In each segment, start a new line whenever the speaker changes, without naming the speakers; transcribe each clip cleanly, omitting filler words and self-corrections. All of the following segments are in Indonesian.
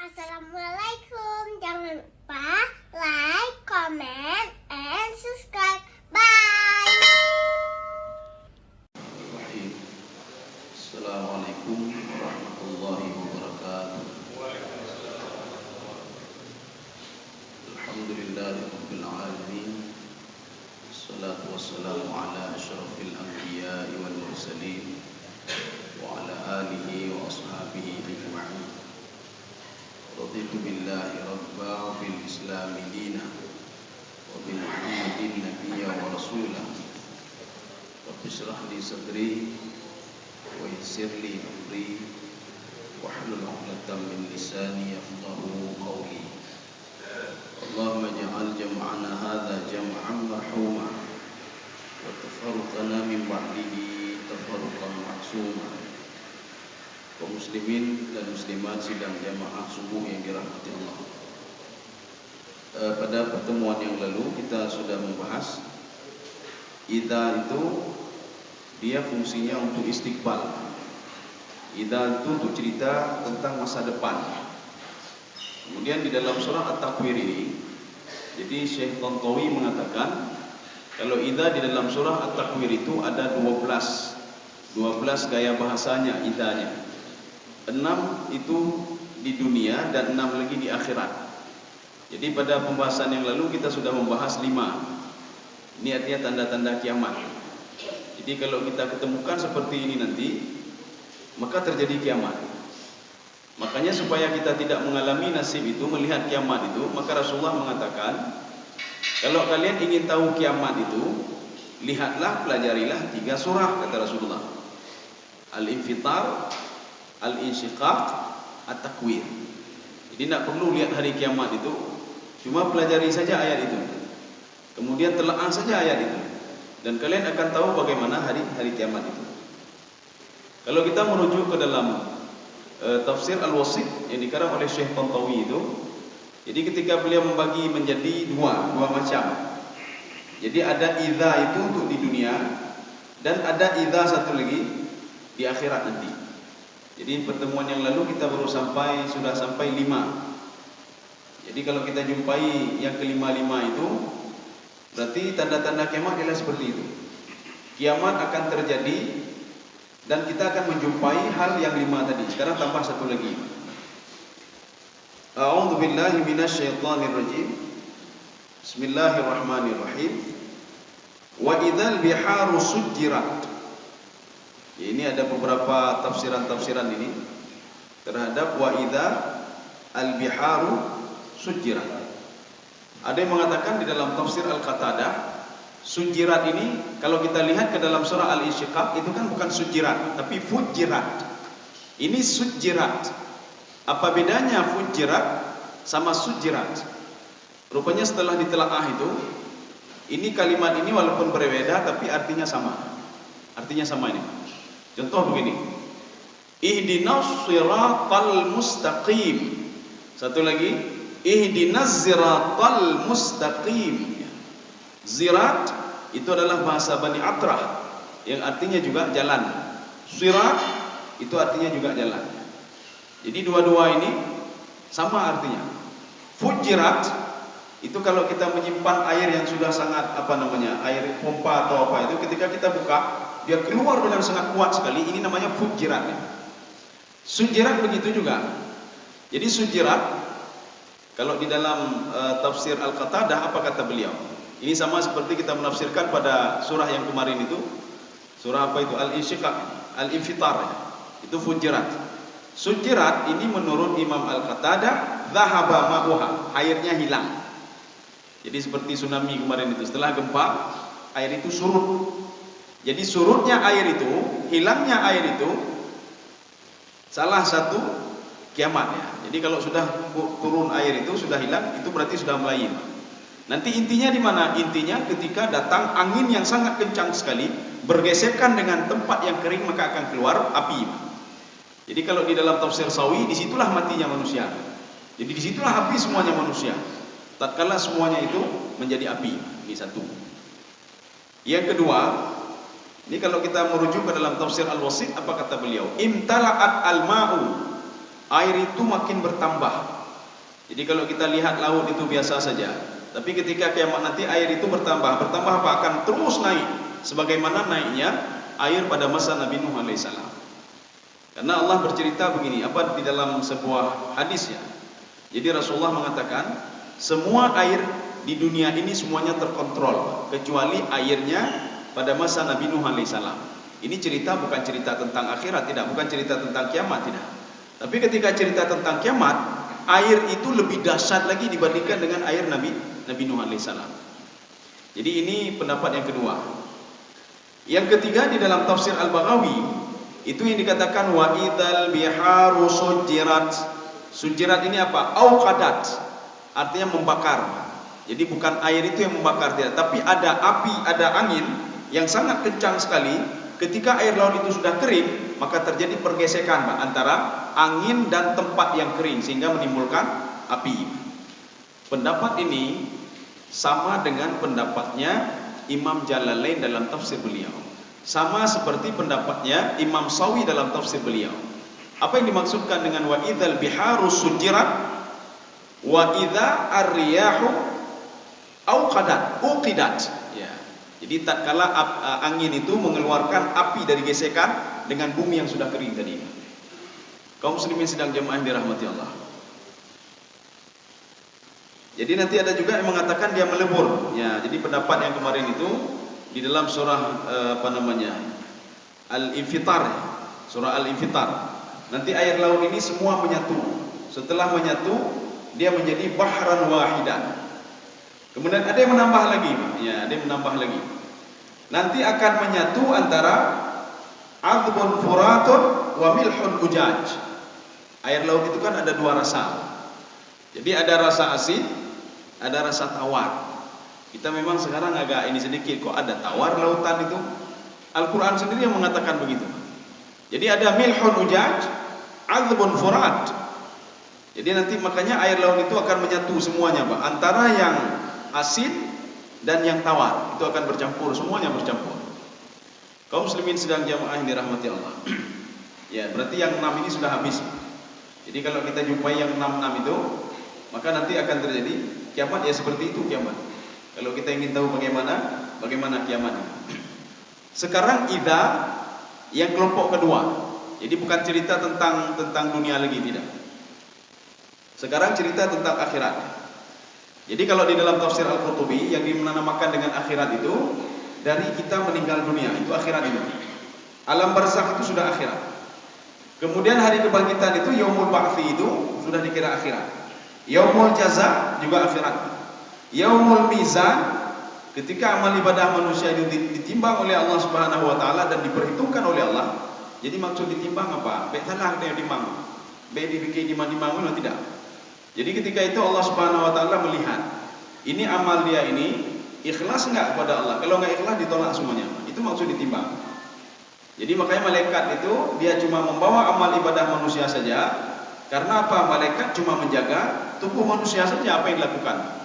Assalamualaikum. Jangan lupa like, comment, and subscribe. Bye.
Assalamualaikum warahmatullahi wabarakatuh. Alhamdulillahirabbil alamin. Wassalatu wassalamu ala asyrafil anbiya'i wal mursalin wa ala alihi wa ashabihi ajma'in. Raditu billahi rabba wa bil islami dina wa bi Muhammadin nabiyya wa rasulah. Rabbi shrah li sadri wa yassir li amri wahlul 'uqdatam min lisani yafqahu qawli. Allahumma ij'al jam'ana hadza jam'an marhuma wa tafarruqana min ba'dihi tafarruqan ma'suma. Kaum muslimin dan muslimat sidang jamaah subuh yang dirahmati Allah. Pada pertemuan yang lalu kita sudah membahas idza itu dia fungsinya untuk istiqbal. Idza itu untuk cerita tentang masa depan. Kemudian di dalam surah At-Takwir ini, jadi Syekh Tantawi mengatakan kalau idza di dalam surah At-Takwir itu ada 12 gaya bahasanya idzanya. 6 itu di dunia dan 6 lagi di akhirat. Jadi pada pembahasan yang lalu kita sudah membahas 5. Ini artinya tanda-tanda kiamat. Jadi kalau kita ketemukan seperti ini nanti, maka terjadi kiamat. Makanya supaya kita tidak mengalami nasib itu, melihat kiamat itu, maka Rasulullah mengatakan, kalau kalian ingin tahu kiamat itu, lihatlah, pelajarilah 3 surah, kata Rasulullah. Al-Infitar, Al-Insyiqaq, At-Takwir. Jadi tidak perlu lihat hari kiamat itu, cuma pelajari saja ayat itu. Kemudian telaah saja ayat itu. Dan kalian akan tahu bagaimana hari kiamat itu. Kalau kita merujuk ke dalam tafsir Al-Wasit yang dikarang oleh Syekh Tantawi itu, jadi ketika beliau membagi menjadi dua macam. Jadi ada idza itu untuk di dunia dan ada idza satu lagi di akhirat nanti. Jadi pertemuan yang lalu kita baru sudah sampai 5. Jadi kalau kita jumpai yang ke-5 itu, berarti tanda-tanda kiamat adalah seperti itu. Kiamat akan terjadi dan kita akan menjumpai hal yang 5 tadi. Sekarang tambah satu lagi. A'udzu billahi minasyaitonir rajim. Bismillahirrahmanirrahim. Wa idzal biharu sujjirat. Ini ada beberapa tafsiran ini terhadap wa idza al-biharu sujjirat. Ada yang mengatakan di dalam tafsir Al-Qatadah, sujjirat ini kalau kita lihat ke dalam surah Al-Insyiqaq itu kan bukan sujjirat tapi fujjirat. Ini sujjirat. Apa bedanya fujjirat sama sujjirat? Rupanya setelah ditelaah itu, ini kalimat ini walaupun berbeda tapi artinya sama. Artinya sama ini. Contoh begini, ihdinas siratal mustaqim. Satu lagi, ihdinas siratal mustaqim. Zirat itu adalah bahasa Bani Atrah yang artinya juga jalan. Sirat itu artinya juga jalan. Jadi dua-dua ini sama artinya. Fujirat itu kalau kita menyimpan air yang sudah sangat air pompa atau apa itu, ketika kita buka dia keluar dengan sangat kuat sekali, ini namanya fujirat. Sujirat begitu juga. Jadi sujirat kalau di dalam tafsir Al-Qatadah apa kata beliau? Ini sama seperti kita menafsirkan pada surah yang kemarin itu. Surah apa itu? Al-Insyiqaq, Al-Infitar. Itu fujirat. Sujirat ini menurut Imam Al-Qatadah, dhahaba ma'uha, airnya hilang. Jadi seperti tsunami kemarin itu, setelah gempa air itu surut. Jadi surutnya air itu, hilangnya air itu salah satu kiamat ya. Jadi kalau sudah turun air itu sudah hilang, itu berarti sudah mulai. Nanti intinya di mana? Intinya ketika datang angin yang sangat kencang sekali, bergesekan dengan tempat yang kering, maka akan keluar api. Jadi kalau di dalam tafsir Sawi, disitulah matinya manusia. Jadi disitulah api semuanya manusia. Tatkala semuanya itu menjadi api. Ini satu. Yang kedua, ini kalau kita merujuk ke dalam tafsir Al-Wasit, apa kata beliau? Imtala'at al-ma'u air itu makin bertambah. Jadi kalau kita lihat laut itu biasa saja, tapi ketika kiamat nanti air itu bertambah apa? Akan terus naik, sebagaimana naiknya air pada masa Nabi Nuh alaihissalam. Karena Allah bercerita begini, apa di dalam sebuah hadis ya. Jadi Rasulullah mengatakan, semua air di dunia ini semuanya terkontrol, kecuali airnya pada masa Nabi Nuh alaihissalam. Ini cerita bukan cerita tentang akhirat, tidak, bukan cerita tentang kiamat, tidak. Tapi ketika cerita tentang kiamat, air itu lebih dahsyat lagi dibandingkan dengan air Nabi Nuh alaihissalam. Jadi ini pendapat yang kedua. Yang ketiga di dalam tafsir Al-Baghawi itu yang dikatakan wa idzal biharu sujirat. Sujirat ini apa? Auqadat. Artinya membakar. Jadi bukan air itu yang membakar, tidak, tapi ada api, ada angin yang sangat kencang sekali. Ketika air laut itu sudah kering, maka terjadi pergesekan antara angin dan tempat yang kering sehingga menimbulkan api. Pendapat ini sama dengan pendapatnya Imam Jalalain dalam tafsir beliau. Sama seperti pendapatnya Imam Sawi dalam tafsir beliau. Apa yang dimaksudkan dengan wa idzal biharu sujirat wa idza ar-riyahu uqidat. Ya. Jadi tatkala angin itu mengeluarkan api dari gesekan dengan bumi yang sudah kering tadi. Kaum muslimin sedang jemaah yang dirahmati Allah. Jadi nanti ada juga yang mengatakan dia melebur. Ya, jadi pendapat yang kemarin itu di dalam surah Al-Infitar, surah Al-Infitar. Nanti air laut ini semua menyatu. Setelah menyatu, dia menjadi bahran wahidan. Kemudian ada yang menambah lagi, ya, ada yang menambah lagi. Nanti akan menyatu antara azbun furatun wa milhun ujaj. Air laut itu kan ada dua rasa. Jadi ada rasa asin, ada rasa tawar. Kita memang sekarang agak ini sedikit, kok ada tawar lautan itu? Al-Quran sendiri yang mengatakan begitu. Jadi ada milhun ujaj, azbun furat. Jadi nanti makanya air laut itu akan menyatu semuanya, Pak. Antara yang asin dan yang tawar itu akan bercampur, semuanya bercampur. Kaum muslimin sedang jamaah yang dirahmati Allah. Ya, berarti yang 6 ini sudah habis. Jadi kalau kita jumpai yang 6 itu, maka nanti akan terjadi kiamat ya seperti itu kiamat. Kalau kita ingin tahu bagaimana kiamat. Sekarang idza yang kelompok kedua. Jadi bukan cerita tentang dunia lagi, tidak. Sekarang cerita tentang akhirat. Jadi kalau di dalam tafsir Al-Qurtubi yang dinamakan dengan akhirat itu dari kita meninggal dunia, itu akhirat itu. Alam barzakh itu sudah akhirat. Kemudian hari kebangkitan itu yaumul ba'tsi itu sudah dikira akhirat. Yaumul jaza juga akhirat. Yaumul mizan ketika amal ibadah manusia itu ditimbang oleh Allah Subhanahu wa taala dan diperhitungkan oleh Allah. Jadi maksud ditimbang apa? Baik salah dia dimang. Baik dibikin dimang tidak. Jadi ketika itu Allah Subhanahu wa taala melihat ini amal dia ini ikhlas enggak kepada Allah. Kalau enggak ikhlas ditolak semuanya. Itu maksud ditimbang. Jadi makanya malaikat itu dia cuma membawa amal ibadah manusia saja. Karena apa? Malaikat cuma menjaga tubuh manusia saja apa yang dilakukan.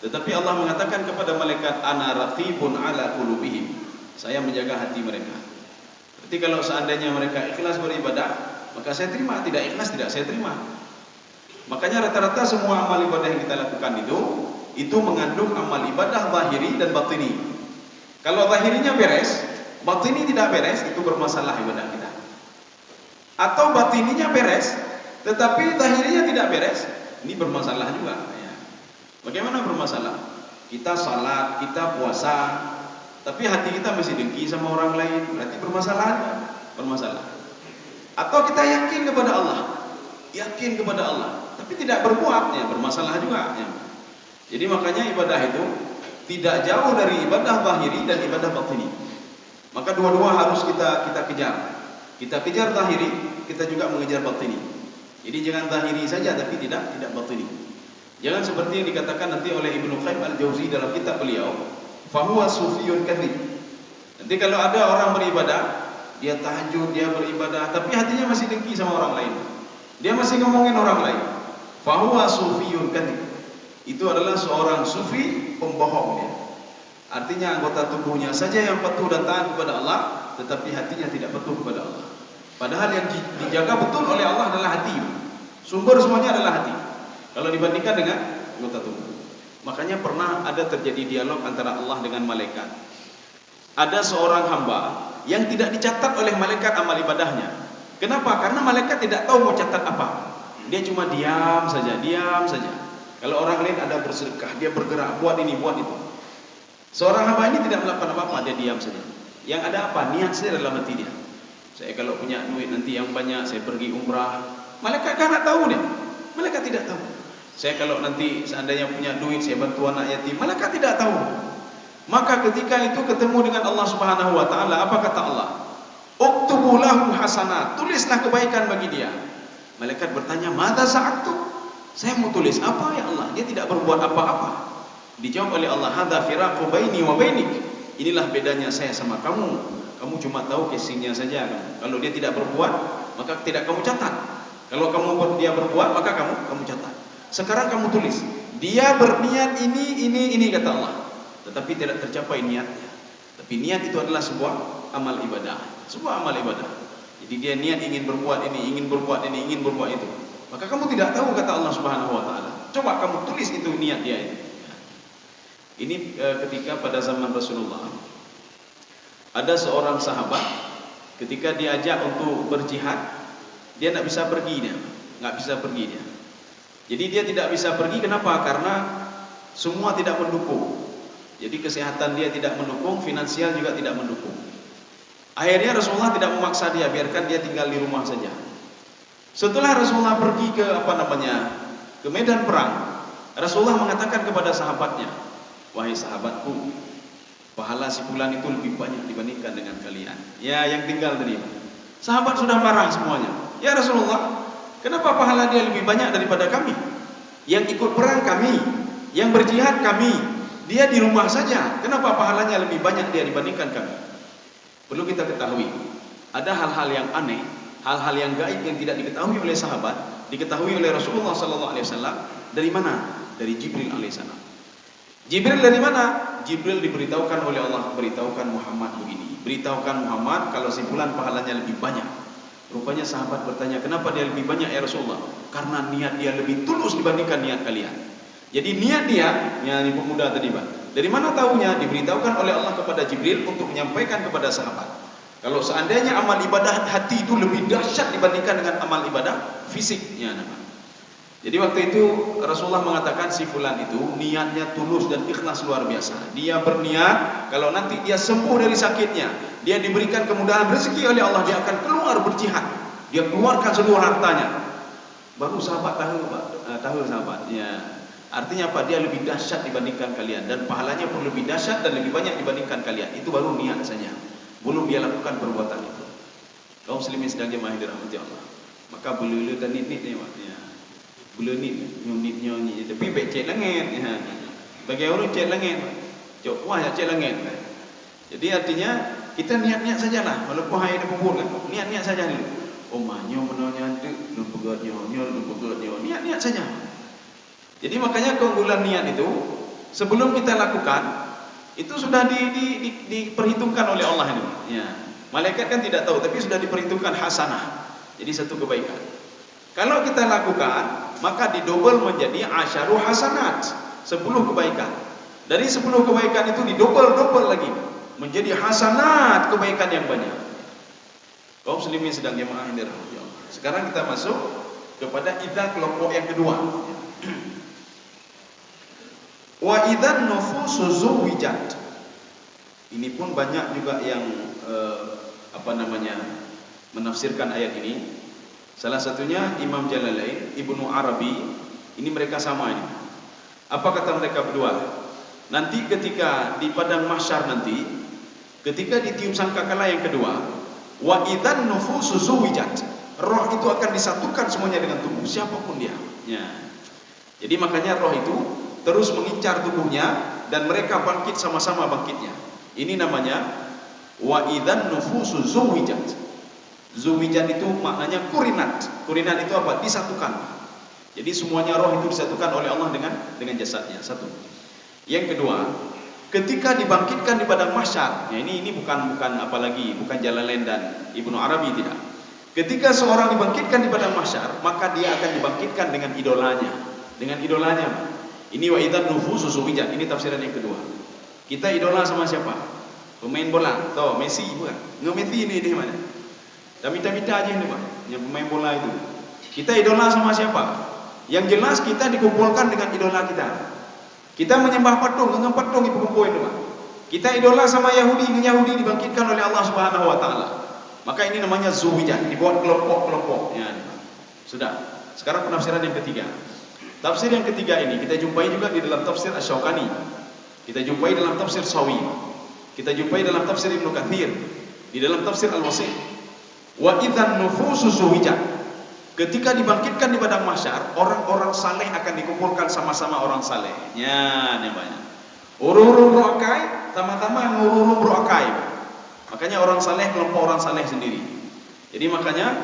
Tetapi Allah mengatakan kepada malaikat ana raqibun ala qulubihim. Saya menjaga hati mereka. Berarti kalau seandainya mereka ikhlas beribadah, maka saya terima. Tidak ikhlas tidak saya terima. Makanya rata-rata semua amal ibadah yang kita lakukan itu mengandung amal ibadah zahiri dan batini. Kalau zahirinya beres, batini tidak beres, itu bermasalah ibadah kita. Atau batininya beres, tetapi zahirinya tidak beres, ini bermasalah juga. Ya. Bagaimana bermasalah? Kita salat, kita puasa, tapi hati kita masih dengki sama orang lain, berarti bermasalah. Atau kita yakin kepada Allah, tapi tidak berbuat, ya bermasalah juga. Ya. Jadi makanya ibadah itu tidak jauh dari ibadah zahiri dan ibadah batini. Maka dua-dua harus kita kejar. Kita kejar zahiri, kita juga mengejar batini. Jadi jangan zahiri saja tapi tidak batini. Jangan seperti yang dikatakan nanti oleh Ibnu Qayyim Al-Jauzi dalam kitab beliau, fahuwa sufiyun kadzib. Nanti kalau ada orang beribadah, dia tahajud, dia beribadah, tapi hatinya masih dengki sama orang lain. Dia masih ngomongin orang lain. Fahuwa sufiyun kadzib. Itu adalah seorang sufi pembohong dia. Artinya anggota tubuhnya saja yang patuh dan taat kepada Allah, tetapi hatinya tidak patuh kepada Allah. Padahal yang dijaga betul oleh Allah adalah hati. Sumber semuanya adalah hati. Kalau dibandingkan dengan anggota tubuh. Makanya pernah ada terjadi dialog antara Allah dengan malaikat. Ada seorang hamba yang tidak dicatat oleh malaikat amal ibadahnya. Kenapa? Karena malaikat tidak tahu mau catat apa. Dia cuma diam saja, diam saja. Kalau orang lain ada bersedekah, dia bergerak, buat ini, buat itu. Seorang hamba ini tidak melakukan apa-apa, dia diam saja. Yang ada apa? Niat saja dalam hati dia. Saya kalau punya duit nanti yang banyak, saya pergi umrah. Malaikat kan tak tahu dia. Malaikat tidak tahu. Saya kalau nanti seandainya punya duit, saya bantu anak yatim. Malaikat tidak tahu. Maka ketika itu ketemu dengan Allah Subhanahu wa taala, apa kata Allah? Uktubu lahu hasanat. Tulislah kebaikan bagi dia. Malaikat bertanya, "Madza sa'aktu?" Saya mau tulis apa ya Allah? Dia tidak berbuat apa-apa. Dijawab oleh Allah, "Hadza firaqu baini wa bainik." Inilah bedanya saya sama kamu. Kamu cuma tahu casingnya saja. Kalau dia tidak berbuat, maka tidak kamu catat. Kalau dia berbuat, maka kamu catat. Sekarang kamu tulis, dia berniat ini kata Allah. Tetapi tidak tercapai niatnya. Tapi niat itu adalah sebuah amal ibadah. Sebuah amal ibadah. Jadi dia niat ingin berbuat ini, ingin berbuat ini, ingin berbuat itu. Maka kamu tidak tahu kata Allah Subhanahu wa taala. Coba kamu tulis itu niat dia ini. Ini ketika pada zaman Rasulullah ada seorang sahabat ketika diajak untuk berjihad, dia tidak bisa pergi dia. Enggak bisa pergi dia. Jadi dia tidak bisa pergi, kenapa? Karena semua tidak mendukung. Jadi kesehatan dia tidak mendukung, finansial juga tidak mendukung. Akhirnya Rasulullah tidak memaksa dia, biarkan dia tinggal di rumah saja. Setelah Rasulullah pergi ke medan perang, Rasulullah mengatakan kepada sahabatnya, "Wahai sahabatku, pahala si fulan itu lebih banyak dibandingkan dengan kalian." Ya, yang tinggal tadi. Sahabat sudah marah semuanya. "Ya Rasulullah, kenapa pahala dia lebih banyak daripada kami? Yang ikut perang kami, yang berjihad kami. Dia di rumah saja. Kenapa pahalanya lebih banyak dia dibandingkan kami?" Perlu kita ketahui, ada hal-hal yang aneh, hal-hal yang gaib yang tidak diketahui oleh sahabat, diketahui oleh Rasulullah sallallahu alaihi wasallam. Dari mana? Dari Jibril alaihissalam. Jibril dari mana? Jibril diberitahukan oleh Allah, beritahukan Muhammad begini. Beritahukan Muhammad kalau si fulan pahalanya lebih banyak. Rupanya sahabat bertanya, "Kenapa dia lebih banyak ya Rasulullah?" "Karena niat dia lebih tulus dibandingkan niat kalian." Jadi niat dia, yang pemuda tadi, Pak. Dari mana tahunya? Diberitahukan oleh Allah kepada Jibril untuk menyampaikan kepada sahabat. Kalau seandainya amal ibadah hati itu lebih dahsyat dibandingkan dengan amal ibadah fisiknya. Jadi waktu itu Rasulullah mengatakan si fulan itu niatnya tulus dan ikhlas luar biasa. Dia berniat kalau nanti dia sembuh dari sakitnya, dia diberikan kemudahan rezeki oleh Allah, dia akan keluar berjihad. Dia keluarkan seluruh hartanya. Baru sahabat tahu sahabat. Ya. Artinya apa? Dia lebih dahsyat dibandingkan kalian dan pahalanya pun lebih dahsyat dan lebih banyak dibandingkan kalian. Itu baru niat saja. Belum dia lakukan perbuatan itu. Kaum muslimin sedang jemaah dirahmati Allah. Maka bulu dan nit ni maknanya. Bulu nit nyonyi tapi becek langit. Ya. Bagi orang cek langit. Cok wah ya cek langit. Jadi artinya kita niat-niat sajalah walaupun hari ada kubur kan. Niat-niat saja dulu. Omahnya menanya tu lumpugotnya, niat-niat saja. Jadi makanya keunggulan niat itu sebelum kita lakukan itu sudah diperhitungkan oleh Allah ini. Ya. Malaikat kan tidak tahu, tapi sudah diperhitungkan hasanah. Jadi satu kebaikan. Kalau kita lakukan, maka didobel menjadi asyaru hasanat, 10 kebaikan. Dari 10 kebaikan itu didobel-dobel lagi menjadi hasanat, kebaikan yang banyak. Kaum muslimin sedang jemaah yang dirahmati Allah. Sekarang kita masuk kepada kelompok yang kedua. Wa idzan nufusu zuwijat. Ini pun banyak juga yang menafsirkan ayat ini. Salah satunya Imam Jalalain, Ibnu Arabi. Ini mereka sama ini. Apa kata mereka berdua? Nanti ketika di padang mahsyar nanti, ketika ditiup sangkakala yang kedua, wa idzan nufusu zuwijat. Roh itu akan disatukan semuanya dengan tubuh siapapun dia. Ya. Jadi makanya roh itu terus mengincar tubuhnya dan mereka bangkit sama-sama bangkitnya. Ini namanya wa idzan nufusu zuwijat. Zuwijat itu maknanya kurinat. Kurinat itu apa? Disatukan. Jadi semuanya roh itu disatukan oleh Allah dengan jasadnya. Satu. Yang kedua, ketika dibangkitkan di padang mahsyar. Ya ini bukan apalagi, bukan Jalalain dan Ibnu Arabi tidak. Ketika seorang dibangkitkan di padang mahsyar, maka dia akan dibangkitkan dengan idolanya. Dengan idolanya. Ini wa idzan nufusu zuwijat. Ini tafsiran yang kedua. Kita idola sama siapa? Pemain bola. Tuh, Messi bukan? Messi ini mana? Dan minta-minta aja ini, Pak. Yang pemain bola itu. Kita idola sama siapa? Yang jelas kita dikumpulkan dengan idola kita. Kita menyembah patung, dengan patung dikumpulkan itu, Pak. Kita idola sama Yahudi, Yahudi dibangkitkan oleh Allah Subhanahu wa taala. Maka ini namanya zuwijat, dibuat kelompok-kelompok. Ya, sudah. Sekarang penafsiran yang ketiga. Tafsir yang ketiga ini kita jumpai juga di dalam tafsir Asy-Syaukani. Kita jumpai dalam tafsir Sawi. Kita jumpai dalam tafsir Ibnu Katsir, di dalam tafsir Al-Wasit. Wa idzan nufusu zuwijat. Ketika dibangkitkan di padang mahsyar, orang-orang saleh akan dikumpulkan sama-sama orang saleh. Ya, namanya. Ururu rokai, sama-sama ngururu rokai. Makanya orang saleh kelompok orang saleh sendiri. Jadi makanya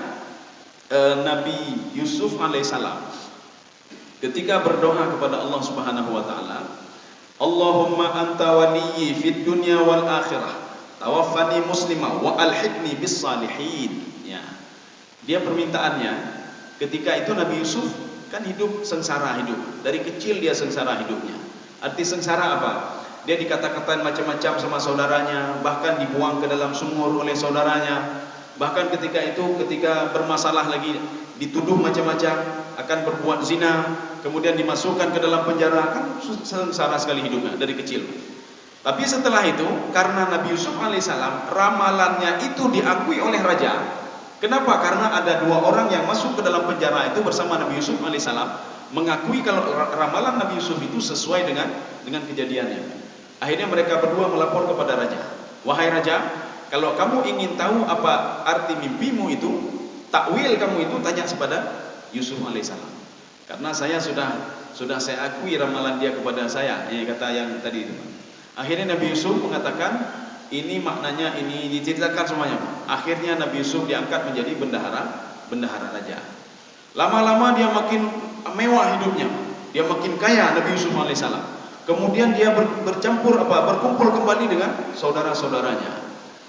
Nabi Yusuf alaihissalam ketika berdoa kepada Allah Subhanahu wa taala, Allahumma anta waliyyi fid dunya wal akhirah, tawaffani muslima wa alhiqni bis salihin. Ya. Dia permintaannya ketika itu Nabi Yusuf kan hidup sengsara hidup. Dari kecil dia sengsara hidupnya. Arti sengsara apa? Dia dikata-katain macam-macam sama saudaranya, bahkan dibuang ke dalam sumur oleh saudaranya. Bahkan ketika bermasalah lagi dituduh macam-macam, akan berbuat zina, kemudian dimasukkan ke dalam penjara, kan sengsara sekali hidupnya dari kecil. Tapi setelah itu, karena Nabi Yusuf alaihissalam ramalannya itu diakui oleh raja. Kenapa? Karena ada dua orang yang masuk ke dalam penjara itu bersama Nabi Yusuf alaihissalam, mengakui kalau ramalan Nabi Yusuf itu sesuai dengan kejadiannya. Akhirnya mereka berdua melapor kepada raja. Wahai raja, kalau kamu ingin tahu apa arti mimpimu itu, takwil kamu itu, tanya kepada Yusuf alaihissalam. Karena saya sudah saya akui ramalan dia kepada saya. Ini kata yang tadi itu. Akhirnya Nabi Yusuf mengatakan, ini maknanya, ini diceritakan semuanya. Akhirnya Nabi Yusuf diangkat menjadi bendahara raja. Lama-lama dia makin mewah hidupnya. Dia makin kaya Nabi Yusuf alaihissalam. Kemudian dia berkumpul kembali dengan saudara-saudaranya.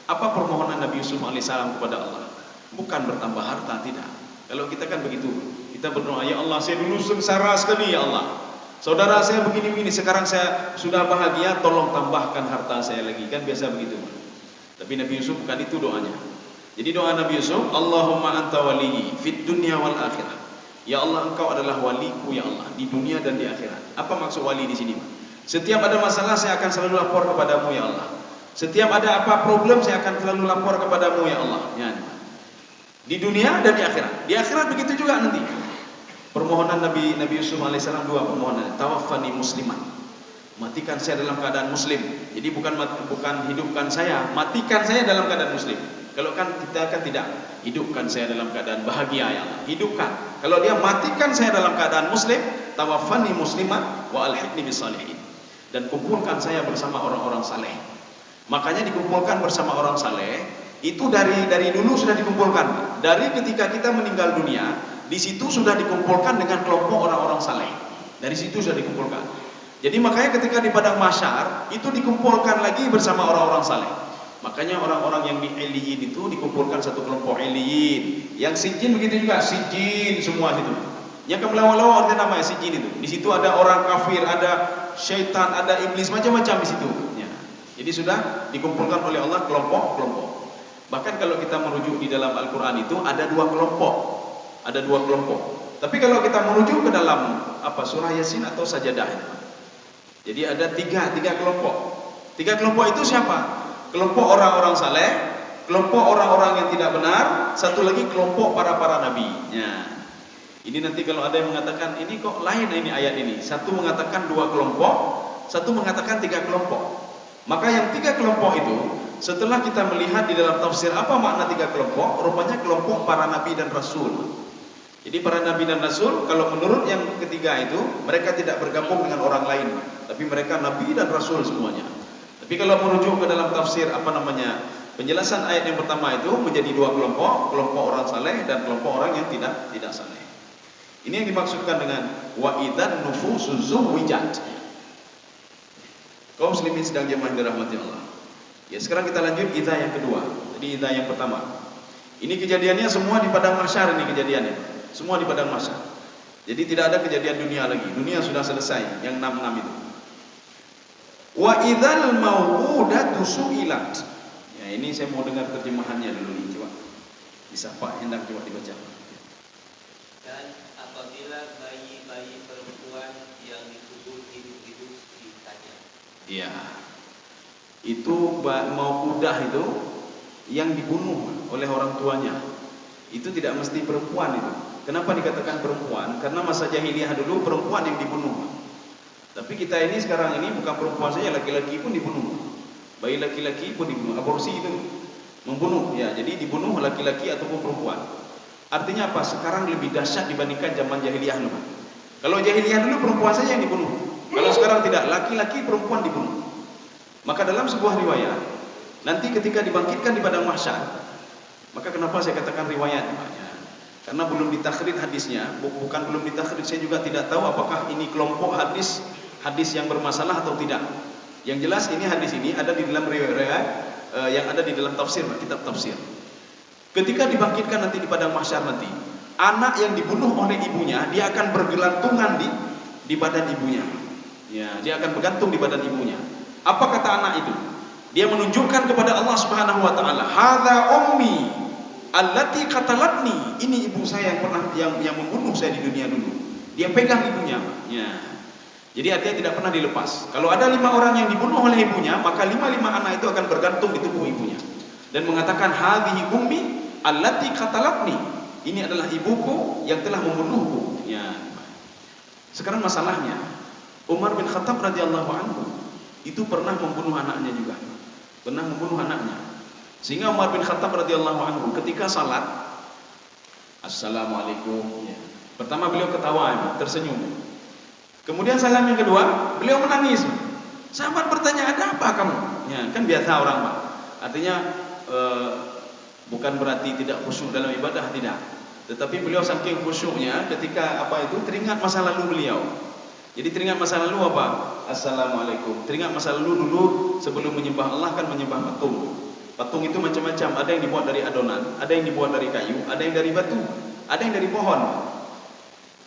Apa permohonan Nabi Yusuf alaihissalam kepada Allah? Bukan bertambah harta, tidak. Kalau kita kan begitu, kita berdoa, ya Allah, saya dulu sengsara sekali ya Allah. Saudara saya begini-begini, sekarang saya sudah bahagia, tolong tambahkan harta saya lagi. Kan biasa begitu. Tapi Nabi Yusuf bukan itu doanya. Jadi doa Nabi Yusuf, Allahumma anta waliyyi fid dunya wal akhirah. Ya Allah, engkau adalah waliku ya Allah, di dunia dan di akhirat. Apa maksud wali di sini? Setiap ada masalah saya akan selalu lapor kepadamu ya Allah. Setiap ada apa problem saya akan selalu lapor kepadamu ya Allah. Ya. Di dunia dan di akhirat. Di akhirat begitu juga nanti. Permohonan Nabi Yusuf alaihissalam dua permohonan. Tawaffani musliman. Matikan saya dalam keadaan muslim. Jadi bukan hidupkan saya, matikan saya dalam keadaan muslim. Kalau kan kita kan tidak, hidupkan saya dalam keadaan bahagia ya Allah. Hidupkan. Kalau dia matikan saya dalam keadaan muslim, tawaffani musliman wa alhiqni bis salihin. Dan kumpulkan saya bersama orang-orang saleh. Makanya dikumpulkan bersama orang saleh itu dari dulu sudah dikumpulkan. Dari ketika kita meninggal dunia, di situ sudah dikumpulkan dengan kelompok orang-orang saleh. Dari situ sudah dikumpulkan. Jadi makanya ketika di padang mahsyar itu dikumpulkan lagi bersama orang-orang saleh. Makanya orang-orang yang di Iliyin itu dikumpulkan satu kelompok Iliyin. Yang Sijin begitu juga, Sijin semua situ. Yang kemelawa-lawa artinya namanya Sijin itu. Di situ ada orang kafir, ada syaitan, ada iblis, macam-macam di situ. Ya. Jadi sudah dikumpulkan oleh Allah kelompok-kelompok. Bahkan kalau kita merujuk di dalam Al-Quran itu ada dua kelompok. Ada dua kelompok. Tapi kalau kita merujuk ke dalam surah Yasin atau Sajadah itu. Jadi ada tiga kelompok. Tiga kelompok itu siapa? Kelompok orang-orang saleh, kelompok orang-orang yang tidak benar, satu lagi kelompok para nabi. Ya. Ini nanti kalau ada yang mengatakan ini kok lain ini ayat ini. Satu mengatakan dua kelompok, satu mengatakan tiga kelompok. Maka yang tiga kelompok itu setelah kita melihat di dalam tafsir apa makna tiga kelompok, rupanya kelompok para nabi dan rasul. Jadi para nabi dan rasul kalau menurut yang ketiga itu mereka tidak bergabung dengan orang lain, tapi mereka nabi dan rasul semuanya. Tapi kalau merujuk ke dalam tafsir penjelasan ayat yang pertama itu menjadi dua kelompok, kelompok orang saleh dan kelompok orang yang tidak saleh. Ini yang dimaksudkan dengan wa idzan nufusu zuwijat. Kaum muslimin sedang jemaah dirahmati Allah. Ya, sekarang kita lanjut idza yang kedua. Jadi idza yang pertama. Ini kejadiannya semua di padang mahsyar, ini kejadiannya. Semua di padang mahsyar. Jadi tidak ada kejadian dunia lagi. Dunia sudah selesai yang 66 itu. Wa idzal mau'udatu su'ilat. Ya, ini saya mau dengar terjemahannya dulu nih, coba. Bisa Pak Endang coba dibaca.
Dan apabila bayi-bayi perempuan yang dikubur hidup-hidup ditanya.
Iya. Itu mau'udah itu yang dibunuh oleh orang tuanya. Itu tidak mesti perempuan itu. Kenapa dikatakan perempuan? Karena masa jahiliyah dulu perempuan yang dibunuh. Tapi kita ini sekarang ini bukan perempuan saja, laki-laki pun dibunuh. Bayi laki-laki pun dibunuh. Aborsi itu membunuh. Ya, jadi dibunuh laki-laki ataupun perempuan. Artinya apa? Sekarang lebih dahsyat dibandingkan zaman jahiliyah dulu. Kalau jahiliyah dulu perempuan saja yang dibunuh. Kalau sekarang tidak, laki-laki perempuan dibunuh. Maka dalam sebuah riwayat, nanti ketika dibangkitkan di padang mahsyar, maka kenapa saya katakan riwayat? Karena belum ditakhrij hadisnya, bukan belum ditakhrij, saya juga tidak tahu apakah ini kelompok hadis yang bermasalah atau tidak. Yang jelas ini hadis ini ada di dalam riwayat yang ada di dalam tafsir, kitab tafsir. Ketika dibangkitkan nanti di padang mahsyar nanti, anak yang dibunuh oleh ibunya, dia akan bergelantungan di badan ibunya. Ya, dia akan bergantung di badan ibunya. Apa kata anak itu? Dia menunjukkan kepada Allah Subhanahu wa taala, "Hadza ummi allati qatalatni." Ini ibu saya yang pernah yang membunuh saya di dunia dulu. Dia pegang ibunya. Ya. Jadi artinya tidak pernah dilepas. Kalau ada 5 orang yang dibunuh oleh ibunya, maka 5 anak itu akan bergantung di tubuh ibunya. Dan mengatakan, "Hadhihi ummi allati qatalatni." Ini adalah ibuku yang telah membunuhku. Ya. Sekarang masalahnya, Umar bin Khattab radhiyallahu anhu itu pernah membunuh anaknya juga. Pernah membunuh anaknya. Sehingga Umar bin Khattab radhiyallahu anhu ketika salat, Assalamualaikum. Ya. Pertama beliau ketawa, tersenyum. Kemudian salam yang kedua, beliau menangis. Sahabat bertanya, "Ada apa kamu?" Ya, kan biasa orang, Pak. Artinya bukan berarti tidak khusyuk dalam ibadah, tidak. Tetapi beliau saking khusyuknya ketika teringat masa lalu beliau. Jadi teringat masa lalu apa? Assalamualaikum. Teringat masa lalu dulu sebelum menyembah Allah kan menyembah patung. Patung itu macam-macam. Ada yang dibuat dari adonan, ada yang dibuat dari kayu, ada yang dari batu, ada yang dari pohon.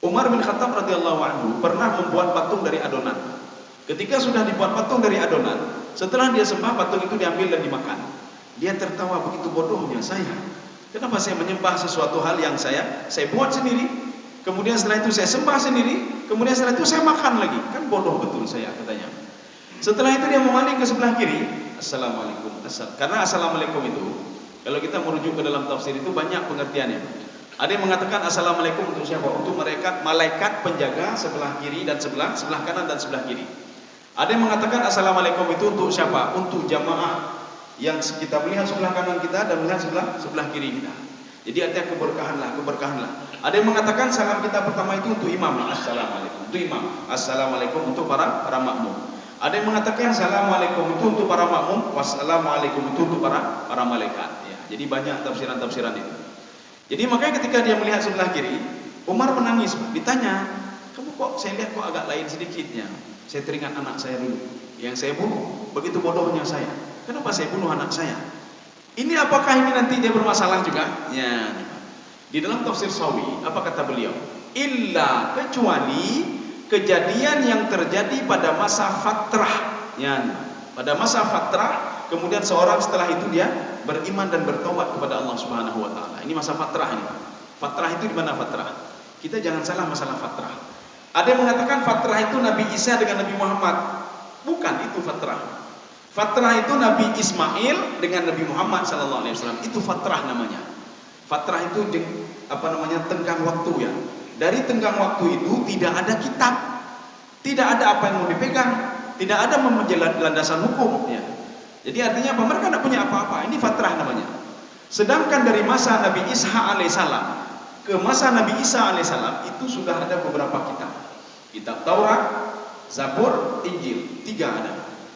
Umar bin Khattab radhiyallahu anhu pernah membuat patung dari adonan. Ketika sudah dibuat patung dari adonan, setelah dia sembah, patung itu diambil dan dimakan. Dia tertawa, begitu bodohnya saya. Kenapa saya menyembah sesuatu hal yang saya buat sendiri? Kemudian setelah itu saya sembah sendiri, kemudian setelah itu saya makan lagi. Kan bodoh betul saya, katanya. Setelah itu dia memalingkan ke sebelah kiri, Assalamualaikum. Karena Assalamualaikum itu, kalau kita merujuk ke dalam tafsir itu banyak pengertiannya. Ada yang mengatakan Assalamualaikum untuk siapa? Untuk malaikat penjaga sebelah kiri dan sebelah kanan dan sebelah kiri. Ada yang mengatakan Assalamualaikum itu untuk siapa? Untuk jamaah yang kita melihat sebelah kanan kita dan melihat sebelah kiri kita. Jadi artinya keberkahanlah. Ada yang mengatakan salam kita pertama itu untuk imam, Assalamualaikum. Untuk imam, Assalamualaikum untuk para makmum. Ada yang mengatakan Assalamualaikum itu untuk para makmum, Wassalamualaikum itu untuk para malaikat. Ya, jadi banyak tafsiran-tafsiran itu. Jadi makanya ketika dia melihat sebelah kiri, Umar menangis. Ditanya, "Kamu kok saya lihat kok agak lain sedikitnya?" Saya teringat anak saya dulu yang saya bunuh. Begitu bodohnya saya. Kenapa saya bunuh anak saya? Ini apakah ini nanti dia bermasalah juga? Ya. Di dalam tafsir Sawi, apa kata beliau? Illa, kecuali kejadian yang terjadi pada masa fatrah. Ya. Pada masa fatrah, kemudian seorang setelah itu dia beriman dan bertobat kepada Allah Subhanahu wa taala. Ini masa fatrah ini. Fatrah itu di mana fatrah? Kita jangan salah masalah fatrah. Ada yang mengatakan fatrah itu Nabi Isa dengan Nabi Muhammad. Bukan itu fatrah. Fatrah itu Nabi Ismail dengan Nabi Muhammad sallallahu alaihi wasallam. Itu fatrah namanya. Fatrah itu tenggang waktu ya. Dari tenggang waktu itu tidak ada kitab. Tidak ada apa yang mau dipegang, tidak ada landasan hukum ya. Jadi artinya apa? Mereka tidak punya apa-apa. Ini fatrah namanya. Sedangkan dari masa Nabi Isa alaihissalam ke masa Nabi Isa alaihissalam itu sudah ada beberapa kitab. Kitab Taurat, Zabur, Injil, 3 ada.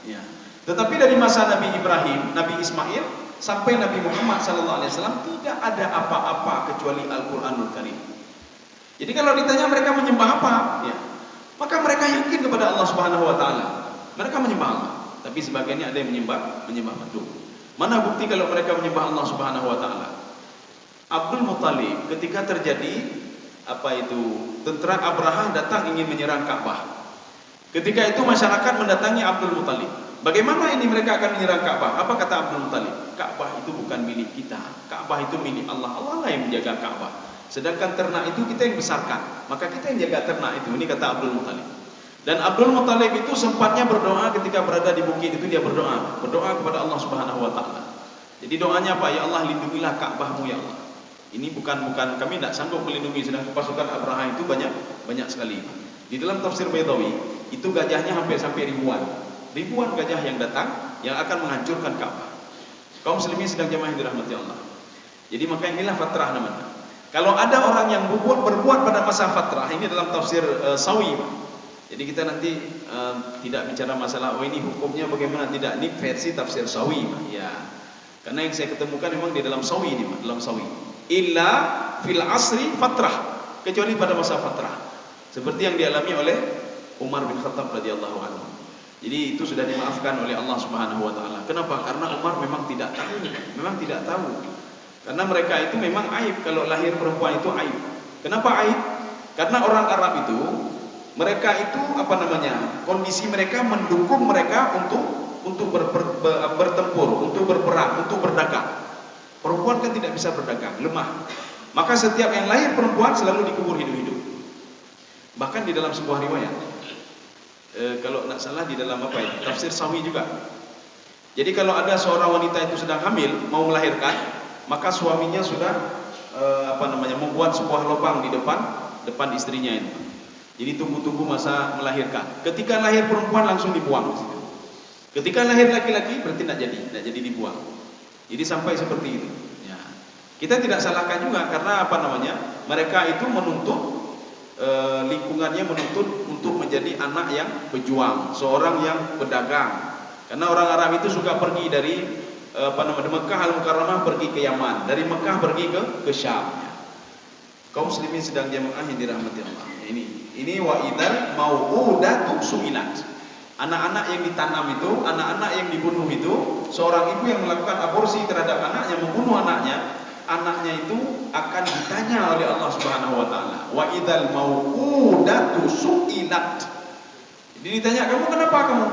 Ya. Tetapi dari masa Nabi Ibrahim, Nabi Ismail sampai Nabi Muhammad SAW tidak ada apa-apa kecuali Al-Quranul Karim. Jadi kalau ditanya mereka menyembah apa, ya, maka mereka yakin kepada Allah Subhanahu Wa Taala. Mereka menyembah Allah. Tapi sebagiannya ada yang menyembah patung. Mana bukti kalau mereka menyembah Allah Subhanahu Wa Taala? Abdul Muthalib ketika terjadi tentara Abraha datang ingin menyerang Ka'bah. Ketika itu masyarakat mendatangi Abdul Muthalib. Bagaimana ini mereka akan menyerang Ka'bah? Apa kata Abdul Muthalib? Ka'bah itu bukan milik kita. Ka'bah itu milik Allah. Allah lah yang menjaga Ka'bah. Sedangkan ternak itu kita yang besarkan. Maka kita yang jaga ternak itu. Ini kata Abdul Muthalib. Dan Abdul Muthalib itu sempatnya berdoa ketika berada di bukit itu, dia berdoa kepada Allah Subhanahu wa taala. Jadi doanya apa? Ya Allah, lindungilah Ka'bahmu ya Allah. Ini bukan kami tidak sanggup melindungi, sedangkan pasukan Abraha itu banyak sekali. Di dalam tafsir Baydawi itu gajahnya hampir sampai ribuan gajah yang datang yang akan menghancurkan Ka'bah. Kaum muslimin sedang jemaah yang dirahmati Allah. Jadi maka inilah fatrah namanya. Kalau ada orang yang berbuat pada masa fatrah, ini dalam tafsir Sawi. Jadi kita nanti tidak bicara masalah ini hukumnya bagaimana, tidak. Ini versi tafsir Sawi ya. Karena yang saya ketemukan memang di dalam Sawi ini, dalam Sawi. Illa fil asri fatrah, kecuali pada masa fatrah. Seperti yang dialami oleh Umar bin Khattab radhiyallahu anhu. Jadi itu sudah dimaafkan oleh Allah Subhanahu wa taala. Kenapa? Karena Umar memang tidak tahu. Karena mereka itu memang aib, kalau lahir perempuan itu aib. Kenapa aib? Karena orang Arab itu mereka itu kondisi mereka mendukung mereka untuk bertempur, untuk berperang, untuk berdagang. Perempuan kan tidak bisa berdagang, lemah. Maka setiap yang lahir perempuan selalu dikubur hidup-hidup. Bahkan di dalam sebuah riwayat, kalau tidak salah di dalam tafsir Sawi juga. Jadi kalau ada seorang wanita itu sedang hamil, mau melahirkan, maka suaminya sudah membuat sebuah lubang di depan istrinya ini. Jadi tunggu masa melahirkan. Ketika lahir perempuan langsung dibuang. Ketika lahir laki-laki berarti tidak jadi dibuang. Jadi sampai seperti itu. Ya. Kita tidak salahkan juga karena mereka itu menuntut lingkungannya menuntut untuk menjadi anak yang berjuang, seorang yang pedagang. Karena orang Arab itu suka pergi dari Mekah Al-Mukarramah pergi ke Yaman, dari Mekah pergi ke Syam. Ya. Kaum muslimin sedang jemaah yang dirahmati Allah. Ini wa idzal mau'udatu su'ilat. Anak-anak yang ditanam itu, anak-anak yang dibunuh itu, seorang ibu yang melakukan aborsi terhadap anaknya, membunuh anaknya itu akan ditanya oleh Allah Subhanahu wa taala. Wa idzal mau'udatu su'ilat. Jadi ditanya, "Kamu kenapa kamu?"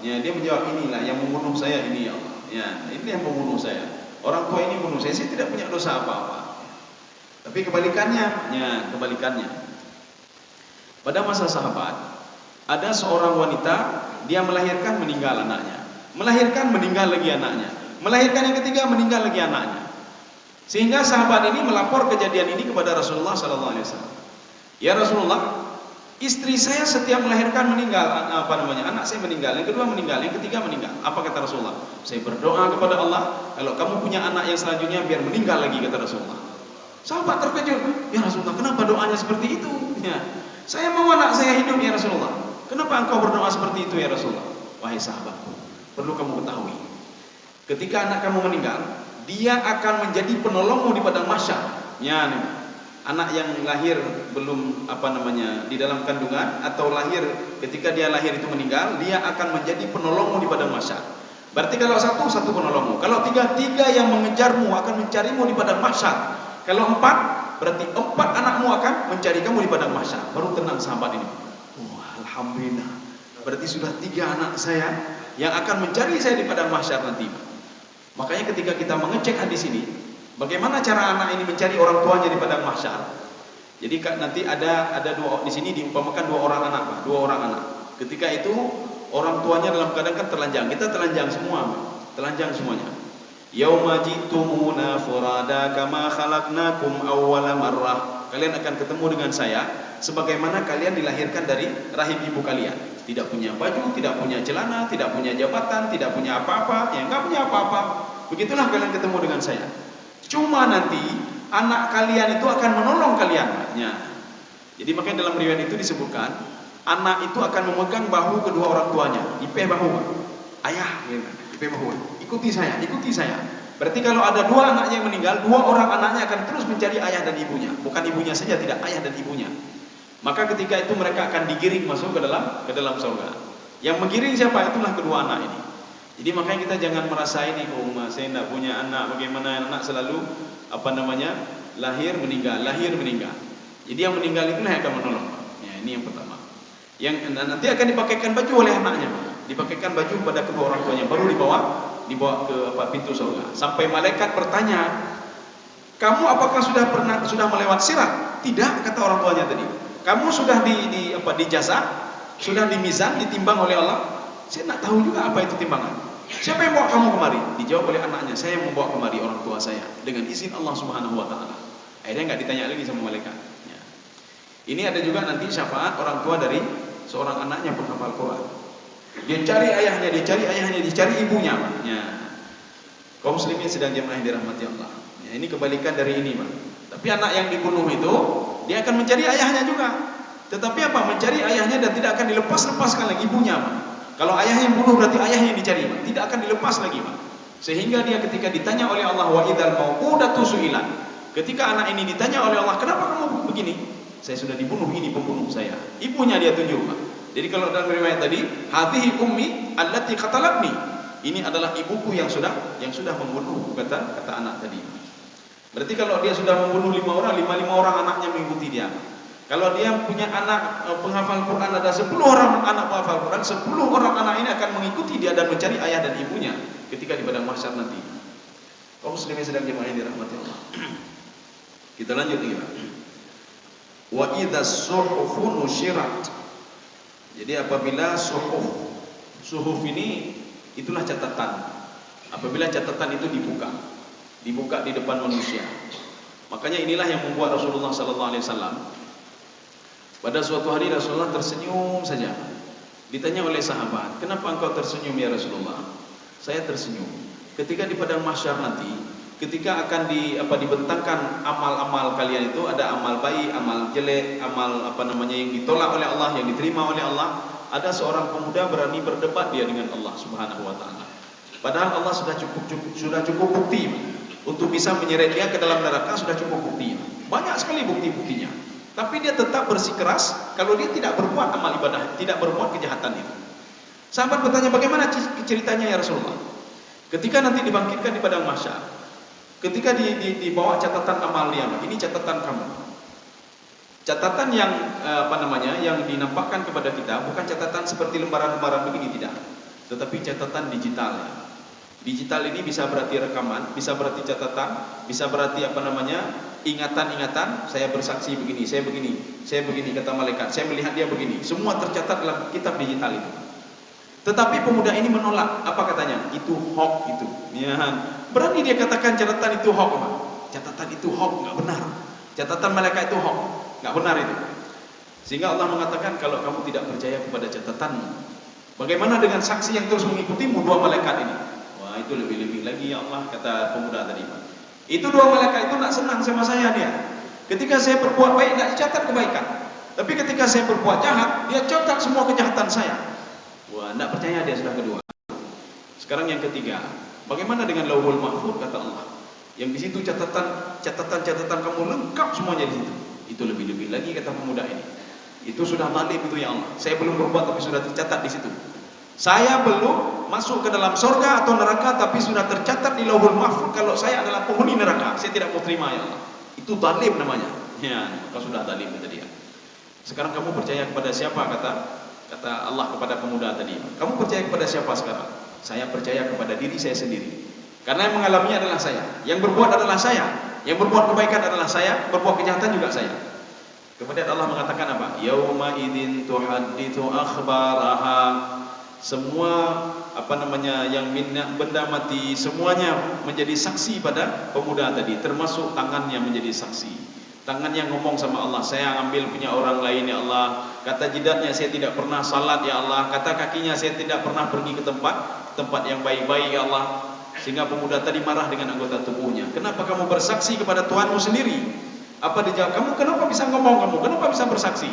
Ya, dia menjawab, "Inilah yang membunuh saya ini ya Allah." Ya, ini yang membunuh saya. Orang tua ini membunuh saya tidak punya dosa apa-apa. Tapi kebalikannya. Pada masa sahabat, ada seorang wanita, dia melahirkan meninggal anaknya. Melahirkan meninggal lagi anaknya. Melahirkan yang ketiga meninggal lagi anaknya. Sehingga sahabat ini melapor kejadian ini kepada Rasulullah sallallahu alaihi wasallam. Ya Rasulullah, istri saya setiap melahirkan meninggal, anak saya meninggal, yang kedua meninggal, yang ketiga meninggal. Apa kata Rasulullah? Saya berdoa kepada Allah, kalau kamu punya anak yang selanjutnya biar meninggal lagi, kata Rasulullah. Sahabat terkejut, ya Rasulullah, kenapa doanya seperti itu? Ya, saya mau anak saya hidup ya Rasulullah. Kenapa engkau berdoa seperti itu ya Rasulullah? Wahai sahabatku, perlu kamu ketahui, ketika anak kamu meninggal, dia akan menjadi penolongmu di padang mahsyar. Ya, nih. Anak yang lahir belum di dalam kandungan atau lahir ketika dia lahir itu meninggal, dia akan menjadi penolongmu di padang mahsyar. Berarti kalau satu penolongmu, kalau tiga yang mengejarmu akan mencarimu di padang mahsyar. Kalau 4 berarti 4 anakmu akan mencari kamu di padang mahsyar. Baru tenang sahabat ini. Alhamdulillah. Berarti sudah 3 anak saya yang akan mencari saya di padang mahsyar nanti. Makanya ketika kita mengecek hadis ini, bagaimana cara anak ini mencari orang tuanya di padang mahsyar? Jadi nanti ada di sini diumpamakan 2 orang anak. Ketika itu orang tuanya dalam keadaan kan telanjang. Kita telanjang semuanya. Yauma jitumuna furada kama khalaqnakum awwala marrah. Kalian akan ketemu dengan saya sebagaimana kalian dilahirkan dari rahim ibu kalian. Tidak punya baju, tidak punya celana, tidak punya jabatan, tidak punya apa-apa, enggak punya apa-apa. Begitulah kalian ketemu dengan saya. Cuma nanti anak kalian itu akan menolong kalian. Ya. Jadi makanya dalam riwayat itu disebutkan anak itu akan memegang bahu kedua orang tuanya, ipeh bahu. Ayah, ipeh bahu. Ikuti saya. Berarti kalau ada 2 anaknya yang meninggal, 2 orang anaknya akan terus mencari ayah dan ibunya. Bukan ibunya saja, tidak, ayah dan ibunya. Maka ketika itu mereka akan digiring masuk ke dalam surga. Yang menggiring siapa? Itulah kedua anak ini. Jadi makanya kita jangan merasa ini, saya tidak punya anak, bagaimana anak selalu lahir meninggal, lahir meninggal. Jadi yang meninggal itulah yang akan menolong. Ya, ini yang pertama. Yang nanti akan dipakaikan baju oleh anaknya, dipakaikan baju pada kedua orang tuanya, baru dibawa ke pintu surga. Sampai malaikat bertanya, kamu apakah sudah melewat sirat? Tidak, kata orang tuanya tadi. Kamu sudah di jasa, sudah di mizan, ditimbang oleh Allah? Saya nak tahu juga apa itu timbangan. Siapa yang bawa kamu kemari? Dijawab oleh anaknya, saya yang membawa kemari orang tua saya dengan izin Allah Subhanahu wa taala. Akhirnya enggak ditanya lagi sama malaikat. Ya. Ini ada juga nanti syafaat orang tua dari seorang anaknya penghafal Quran. Dia cari ayahnya, dia cari ibunya. Ya. Kaum muslimin sedang jemaah yang dirahmati Allah. Ya, ini kebalikan dari ini, Pak. Tapi anak yang dibunuh itu, dia akan mencari ayahnya juga. Tetapi apa? Mencari ayahnya dan tidak akan dilepas-lepaskan lagi ibunya, Pak. Kalau ayahnya yang bunuh berarti ayahnya yang dicari, Pak. Tidak akan dilepas lagi, Pak. Sehingga dia ketika ditanya oleh Allah, wa idzal mau'udatu su'ilat. Ketika anak ini ditanya oleh Allah, kenapa kamu begini? Saya sudah dibunuh, ini pembunuh saya. Ibunya dia tunjuk, Pak. Jadi kalau dalam riwayat tadi, hadhihi ummi allati qatalatni. Ini adalah ibuku yang sudah membunuh, kata anak tadi. Berarti kalau dia sudah membunuh 5 orang, 5 orang anaknya mengikuti dia. Kalau dia punya anak penghafal Quran, ada 10 orang anak penghafal Quran, 10 orang anak ini akan mengikuti dia dan mencari ayah dan ibunya ketika di padang mahsyar nanti. Kaum muslimin sedang jemaah yang dirahmati Allah. Kita lanjut lagi, Pak. Wa idzas suhufu nusyirat. Jadi apabila suhuf ini itulah catatan. Apabila catatan itu dibuka di depan manusia. Makanya inilah yang membuat Rasulullah sallallahu alaihi wasallam pada suatu hari Rasulullah tersenyum saja. Ditanya oleh sahabat, "Kenapa engkau tersenyum ya Rasulullah?" Saya tersenyum. Ketika di padang mahsyar nanti, ketika akan dibentangkan amal-amal kalian itu, ada amal baik, amal jelek, amal yang ditolak oleh Allah, yang diterima oleh Allah. Ada seorang pemuda berani berdebat dia dengan Allah Subhanahu wa taala. Padahal Allah sudah cukup bukti untuk bisa menyeret dia ke dalam neraka, sudah cukup bukti. Banyak sekali bukti-buktinya. Tapi dia tetap bersikeras kalau dia tidak berbuat amal ibadah, tidak berbuat kejahatan itu. Sahabat bertanya, bagaimana ceritanya ya Rasulullah? Ketika nanti dibangkitkan di padang mahsyar, ketika dibawa catatan amal dia, ini catatan kamu. Catatan yang yang dinampakkan kepada kita bukan catatan seperti lembaran-lembaran begini, tidak. Tetapi catatan digital. Ya. Digital ini bisa berarti rekaman, bisa berarti catatan, bisa berarti ingatan-ingatan. Saya bersaksi begini, saya begini kata malaikat, saya melihat dia begini. Semua tercatat dalam kitab digital itu. Tetapi pemuda ini menolak. Apa katanya? Itu hoax itu. Ya. Berani dia katakan catatan itu hoax, Pak. Catatan itu hoax, enggak benar. Catatan malaikat itu hoax, enggak benar itu. Sehingga Allah mengatakan, kalau kamu tidak percaya kepada catatanmu, bagaimana dengan saksi yang terus mengikutimu, 2 malaikat ini? Wah, itu lebih-lebih lagi ya Allah, kata pemuda tadi, Pak. Itu 2 malaikat itu enggak senang sama saya dia. Ketika saya berbuat baik enggak dicatat kebaikan. Tapi ketika saya berbuat jahat, dia catat semua kejahatan saya. Wah, enggak percaya dia sudah kedua. Sekarang yang ketiga, bagaimana dengan Lauhul Mahfuz, kata Allah? Yang di situ catatan kamu lengkap semuanya di situ. Itu lebih-lebih lagi, kata pemuda ini. Itu sudah zalim itu ya Allah. Saya belum berbuat tapi sudah tercatat di situ. Saya belum masuk ke dalam surga atau neraka tapi sudah tercatat di Lauhul Mahfuz kalau saya adalah penghuni neraka. Saya tidak mau terima ya Allah. Itu zalim namanya. Ya, kalau sudah zalim kata dia. Sekarang kamu percaya kepada siapa, kata Allah kepada pemuda tadi. Kamu percaya kepada siapa sekarang? Saya percaya kepada diri saya sendiri. Karena yang mengalaminya adalah saya. Yang berbuat adalah saya. Yang berbuat kebaikan adalah saya. Berbuat kejahatan juga saya. Kemudian Allah mengatakan apa? Yauma idzin tuhadditsu akhbaraha. Semua yang benda mati semuanya menjadi saksi pada pemuda tadi, termasuk tangannya menjadi saksi. Tangan yang ngomong sama Allah, saya ambil punya orang lain ya Allah. Kata jidatnya, saya tidak pernah salat ya Allah. Kata kakinya, saya tidak pernah pergi ke tempat yang baik-baik ya Allah. Sehingga pemuda tadi marah dengan anggota tubuhnya. Kenapa kamu bersaksi kepada Tuhanmu sendiri? Apa dijawab? Kamu kenapa bisa ngomong kamu? Kenapa bisa bersaksi?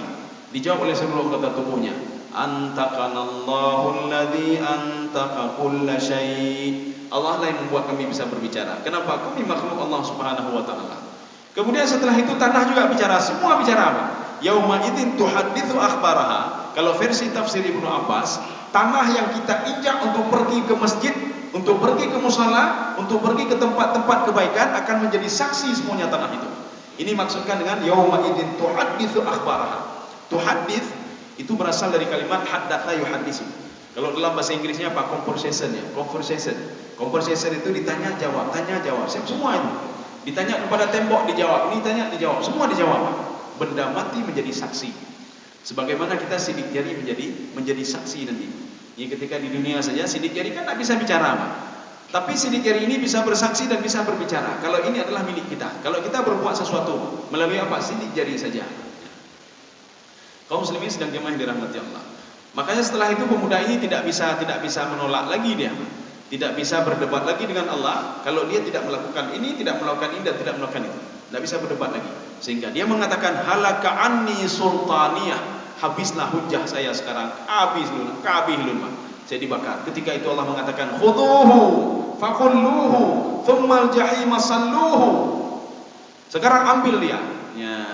Dijawab oleh seluruh anggota tubuhnya. Antaqanallahu alladzi antaqa kulla syai'. Allah lah yang membuat kami bisa berbicara. Kenapa? Kami makhluk Allah Subhanahu wa taala. Kemudian setelah itu tanah juga bicara. Semua bicara apa? Yauma idzin tuhadditsu akhbaraha. Kalau versi tafsir Ibnu Abbas, tanah yang kita injak untuk pergi ke masjid, untuk pergi ke musala, untuk pergi ke tempat-tempat kebaikan akan menjadi saksi semuanya tanah itu. Ini maksudkan dengan yauma idzin tuhadditsu akhbaraha. Tuhaddits itu berasal dari kalimat haddatsa yuhadditsu. Kalau dalam bahasa Inggrisnya apa? Conversation ya. Conversation itu ditanya jawab, tanya jawab. Semua itu. Ditanya kepada tembok dijawab, ini tanya dijawab, semua dijawab. Benda mati menjadi saksi. Sebagaimana kita sidik jari menjadi saksi nanti. Ini ketika di dunia saja sidik jari kan tidak bisa bicara, Pak. Tapi sidik jari ini bisa bersaksi dan bisa berbicara. Kalau ini adalah milik kita. Kalau kita berbuat sesuatu melalui apa? Sidik jari saja. Kaum muslimin sedang jemaah dirahmati Allah. Makanya setelah itu pemuda ini tidak bisa menolak lagi dia. Tidak bisa berdebat lagi dengan Allah kalau dia tidak melakukan ini, tidak melakukan ini dan tidak melakukan itu. Tidak bisa berdebat lagi. Sehingga dia mengatakan halaka anni sultaniyah. Habislah hujah saya sekarang. Habis lun. Saya dibakar. Ketika itu Allah mengatakan khuduhu fakulluhu thummal jahima salluhu. Sekarang ambil dia. Ya.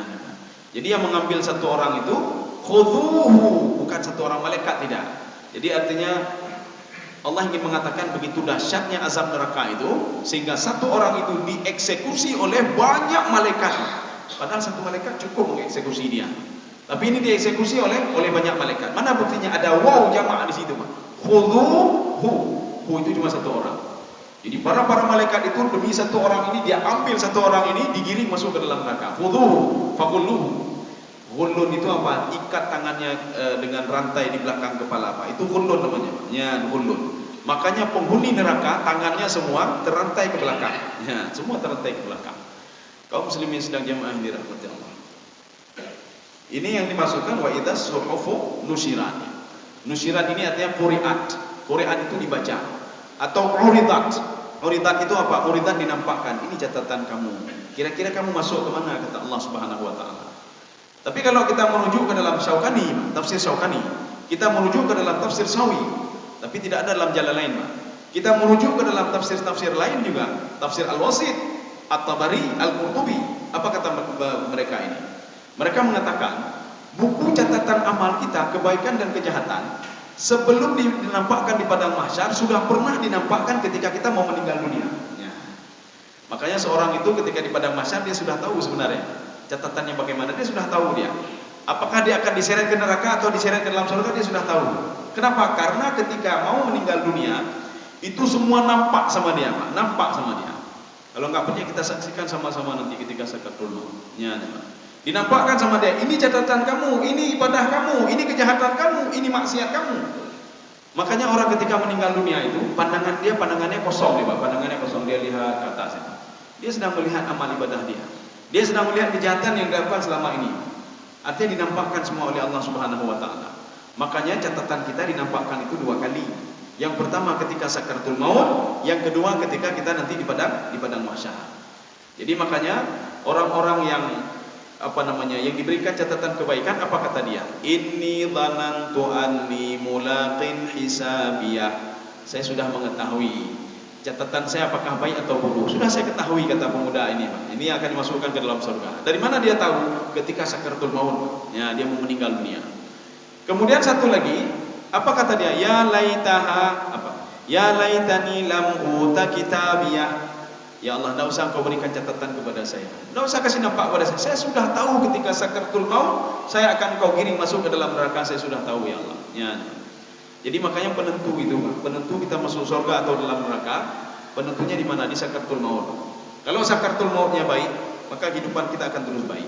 Jadi yang mengambil satu orang itu khuduhu, bukan satu orang malaikat, tidak. Jadi artinya Allah ingin mengatakan begitu dahsyatnya azab neraka itu sehingga satu orang itu dieksekusi oleh banyak malaikat. Padahal satu malaikat cukup mengeksekusi dia. Tapi ini dieksekusi oleh banyak malaikat. Mana buktinya? Ada waw jamaah di situ, Pak. Khuduhu. Hu itu cuma satu orang. Jadi para malaikat itu demi satu orang ini dia ambil satu orang ini digiring masuk ke dalam neraka. Khuduhu fakulluhu. Ghullun itu apa? Ikat tangannya dengan rantai di belakang kepala, Pak. Itu ghullun namanya, Pak. Ya, ghullun. Makanya penghuni neraka tangannya semua terantai ke belakang. Ya, semua terantai ke belakang. Kaum muslimin sedang jemaah dirahmati Allah. Ini yang dimaksudkan wa idzas suhufu nusyirat. Nusyirat ini artinya quri'at. Quri'at itu dibaca atau uridat. Uridat itu apa? Uridat dinampakkan. Ini catatan kamu. Kira-kira kamu masuk ke mana kata Allah Subhanahu wa taala. Tapi kalau kita merujuk ke dalam Syaukani, tafsir Syaukani, kita merujuk ke dalam tafsir Sawi, tapi tidak ada dalam jalan lain, Pak. Kita merujuk ke dalam tafsir-tafsir lain juga, tafsir Al-Wasit, At-Tabari, Al-Qurtubi. Apa kata mereka ini? Mereka mengatakan buku catatan amal kita, kebaikan dan kejahatan sebelum dinampakkan di padang mahsyar sudah pernah dinampakkan ketika kita mau meninggal dunia. Ya. Makanya seorang itu ketika di padang mahsyar dia sudah tahu sebenarnya catatannya bagaimana, dia sudah tahu dia. Apakah dia akan diseret ke neraka atau diseret ke dalam surga, dia sudah tahu. Kenapa? Karena ketika mau meninggal dunia itu semua nampak sama dia, Pak. Nampak sama dia. Kalau nggak percaya kita saksikan sama-sama nanti ketika sakaratul maut. Ya, dinampakkan sama dia, ini catatan kamu, ini ibadah kamu, ini kejahatan kamu, ini maksiat kamu. Makanya orang ketika meninggal dunia itu pandangannya kosong, dia, Pak. Pandangannya kosong, dia lihat ke atas. Dia sedang melihat amal ibadah dia. Dia sedang melihat kejahatan yang dilakukan selama ini. Artinya dinampakkan semua oleh Allah Subhanahu wa taala. Makanya catatan kita dinampakkan itu 2 kali. Yang pertama ketika sakaratul maut, yang kedua ketika kita nanti di padang mahsyar. Jadi makanya orang-orang yang yang diberikan catatan kebaikan, apa kata dia? Inni dhanantu anni mulaqin hisabiyah. Saya sudah mengetahui catatan saya apakah baik atau buruk. Sudah saya ketahui, kata pemuda ini, Pak. Ini akan dimasukkan ke dalam surga. Dari mana dia tahu? Ketika sakaratul maut. Ya, dia mau meninggal dunia. Kemudian satu lagi, apa kata dia? Ya laitaha Ya laitani lam uta kitabiyah. Ya Allah, tidak usah kau berikan catatan kepada saya. Tidak usah kasih nampak kepada saya. Saya sudah tahu ketika sakaratul maut saya akan kau giring masuk ke dalam neraka. Saya sudah tahu, ya Allah. Ya. Jadi makanya penentu itu, penentu kita masuk surga atau dalam neraka, penentunya di mana? Di sakaratul maut. Kalau sakaratul mautnya baik, maka kehidupan kita akan terus baik.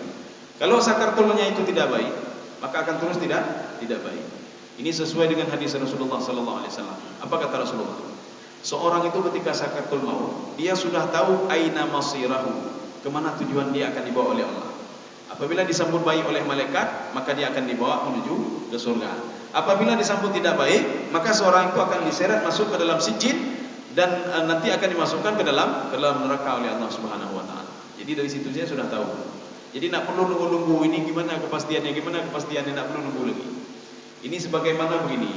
Kalau sakaratul mautnya itu tidak baik, maka akan terus tidak baik. Ini sesuai dengan hadis Rasulullah sallallahu alaihi wasallam. Apa kata Rasulullah? Seorang itu ketika sakaratul maut, dia sudah tahu aina masirahu, kemana tujuan dia akan dibawa oleh Allah. Apabila disambut baik oleh malaikat, maka dia akan dibawa menuju ke surga. Apabila disambut tidak baik, maka seorang itu akan diseret masuk ke dalam sijin dan nanti akan dimasukkan ke dalam neraka oleh Allah Subhanahu wa taala. Jadi dari situ saya sudah tahu. Jadi tidak perlu nunggu-nunggu ini gimana kepastiannya, tidak perlu nunggu lagi. Ini sebagaimana begini.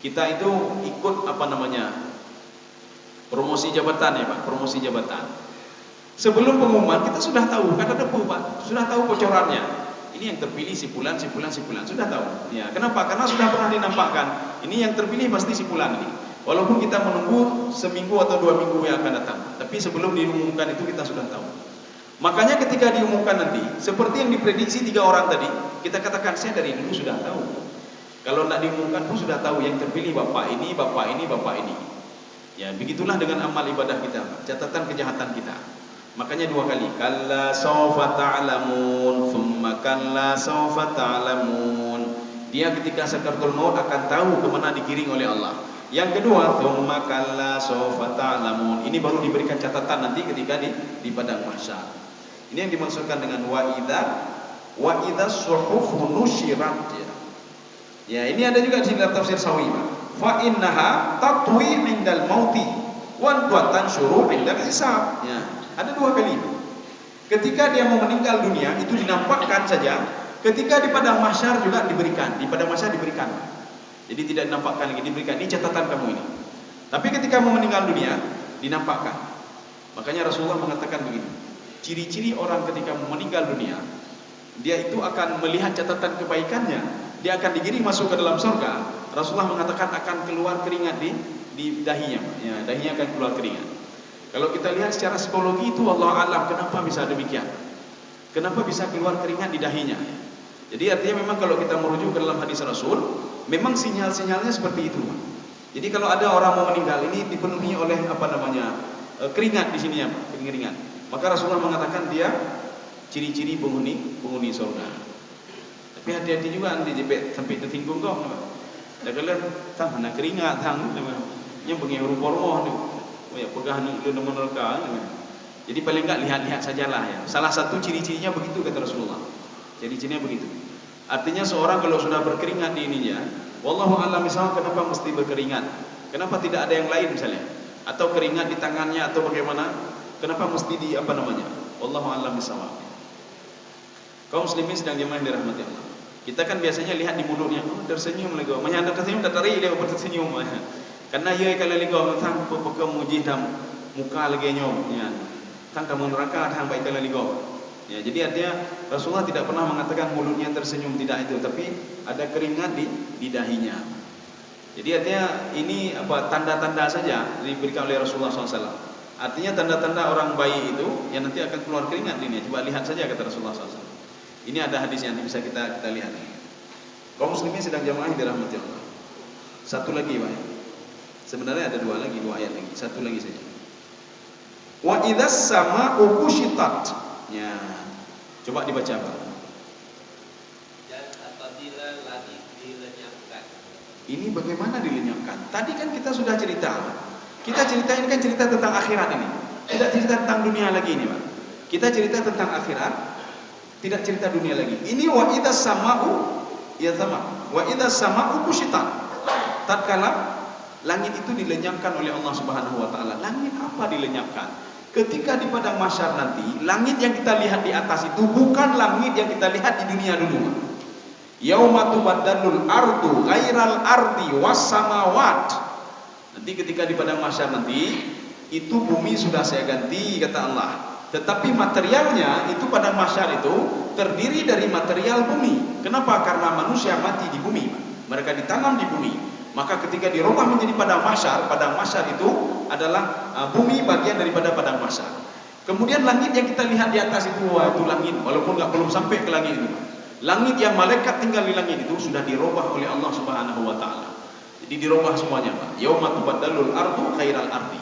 Kita itu ikut promosi jabatan, ya, Pak, promosi jabatan. Sebelum pengumuman kita sudah tahu, kan ada Pak, sudah tahu bocorannya. Ini yang terpilih si fulan, sudah tahu. Ya, kenapa? Karena sudah pernah dinampakkan. Ini yang terpilih pasti si fulan ini. Walaupun kita menunggu seminggu atau 2 minggu yang akan datang, tapi sebelum diumumkan itu kita sudah tahu. Makanya ketika diumumkan nanti, seperti yang diprediksi 3 orang tadi, kita katakan saya dari dulu sudah tahu. Kalau tidak diumumkan pun sudah tahu yang terpilih bapak ini, bapak ini, bapak ini. Ya, begitulah dengan amal ibadah kita, catatan kejahatan kita. Makanya 2 kali, kalla sawfa ta'lamun, thumma kalla sawfa ta'lamun. Dia ketika sakaratul maut akan tahu kemana digiring oleh Allah. Yang kedua, thumma kalla sawfa ta'lamun. Ini baru diberikan catatan nanti ketika di padang mahsyar. Ini yang dimaksudkan dengan wa idza suhufu nusyirat. Ya, ini ada juga di dalam tafsir Sawi. Fa innaha tatwi 'indal mauti wa tanshuru 'indal hisab. Ya, ada 2 kali. Ketika dia mau meninggal dunia itu dinampakkan saja, ketika di padang mahsyar juga diberikan, di padang mahsyar diberikan. Jadi tidak dinampakkan lagi, diberikan, ini catatan kamu ini. Tapi ketika mau meninggal dunia dinampakkan. Makanya Rasulullah mengatakan begini, ciri-ciri orang ketika mau meninggal dunia, dia itu akan melihat catatan kebaikannya, dia akan digiring masuk ke dalam surga. Rasulullah mengatakan akan keluar keringat di dahinya, ya, dahinya akan keluar keringat. Kalau kita lihat secara psikologi itu Allah alam kenapa bisa demikian, kenapa bisa keluar keringat di dahinya. Jadi artinya memang kalau kita merujuk ke dalam hadis Rasul, memang sinyal-sinyalnya seperti itu. Jadi kalau ada orang mau meninggal ini dipenuhi oleh keringat di sini ya, keringat. Maka Rasulullah mengatakan dia ciri-ciri penghuni surga. Tapi hati-hati juga nanti sampai tertinggung kau. Dah kalau tang mana keringat tang yang bengi rupa-rupa tu. Oh ya pegah lu menerka. Jadi paling enggak lihat-lihat sajalah ya. Salah satu ciri-cirinya begitu kata Rasulullah. Ciri-cirinya begitu. Artinya seorang kalau sudah berkeringat di ininya, wallahu a'lam misalnya kenapa mesti berkeringat? Kenapa tidak ada yang lain misalnya? Atau keringat di tangannya atau bagaimana? Kenapa mesti wallahu a'lam bishawab. Kaum muslimin sedang jemaah dirahmati Allah. Kita kan biasanya lihat di mulutnya, tersenyum lagi. Macam tersenyum tak tarik dia tersenyum. Karena ia kalau lagi tang pokok muji dam muka lagi nyom ya. Tang kamu neraka tang baik kalau lagi. Ya, jadi artinya Rasulullah tidak pernah mengatakan mulutnya tersenyum, tidak itu, tapi ada keringat di dahinya. Jadi artinya ini tanda-tanda saja diberikan oleh Rasulullah SAW. Artinya tanda-tanda orang bayi itu yang nanti akan keluar keringat ini. Coba lihat saja kata Rasulullah SAW. Ini ada hadis yang bisa kita lihat. Kaum muslimin sedang jamaah yang dirahmati Allah. Satu lagi Pak. Sebenarnya ada 2 ayat lagi. Satu lagi saja. Wa idzas sama'u kushitat. Ya. Coba dibaca Pak.
Dan apabila langit dilenyapkan.
Ini bagaimana dilenyapkan? Tadi kan kita sudah cerita. Kita cerita ini kan cerita tentang akhirat ini. Tidak cerita tentang dunia lagi ini, Pak. Kita cerita tentang akhirat, tidak cerita dunia lagi. Ini wa idzas sama'u ya sama. Wa idzas sama'u kushitat. Tatkala langit itu dilenyapkan oleh Allah Subhanahu wa taala. Langit apa dilenyapkan? Ketika di padang mahsyar nanti, langit yang kita lihat di atas itu bukan langit yang kita lihat di dunia dulu. Yauma tubaddalul ardu ghairal ardi was samawat. Nanti ketika di padang mahsyar nanti, itu bumi sudah saya ganti kata Allah. Tetapi materialnya itu padang mahsyar itu terdiri dari material bumi. Kenapa? Karena manusia mati di bumi. Mereka ditanam di bumi. Maka ketika dirubah menjadi padang mahsyar itu adalah bumi bagian daripada padang mahsyar. Kemudian langit yang kita lihat di atas itu, itu langit, walaupun belum sampai ke langit itu. Langit yang malaikat tinggal di langit itu sudah dirubah oleh Allah Subhanahu wa taala. Jadi dirubah semuanya, Pak. Yauma tubaddalul ardu ghairal ardi.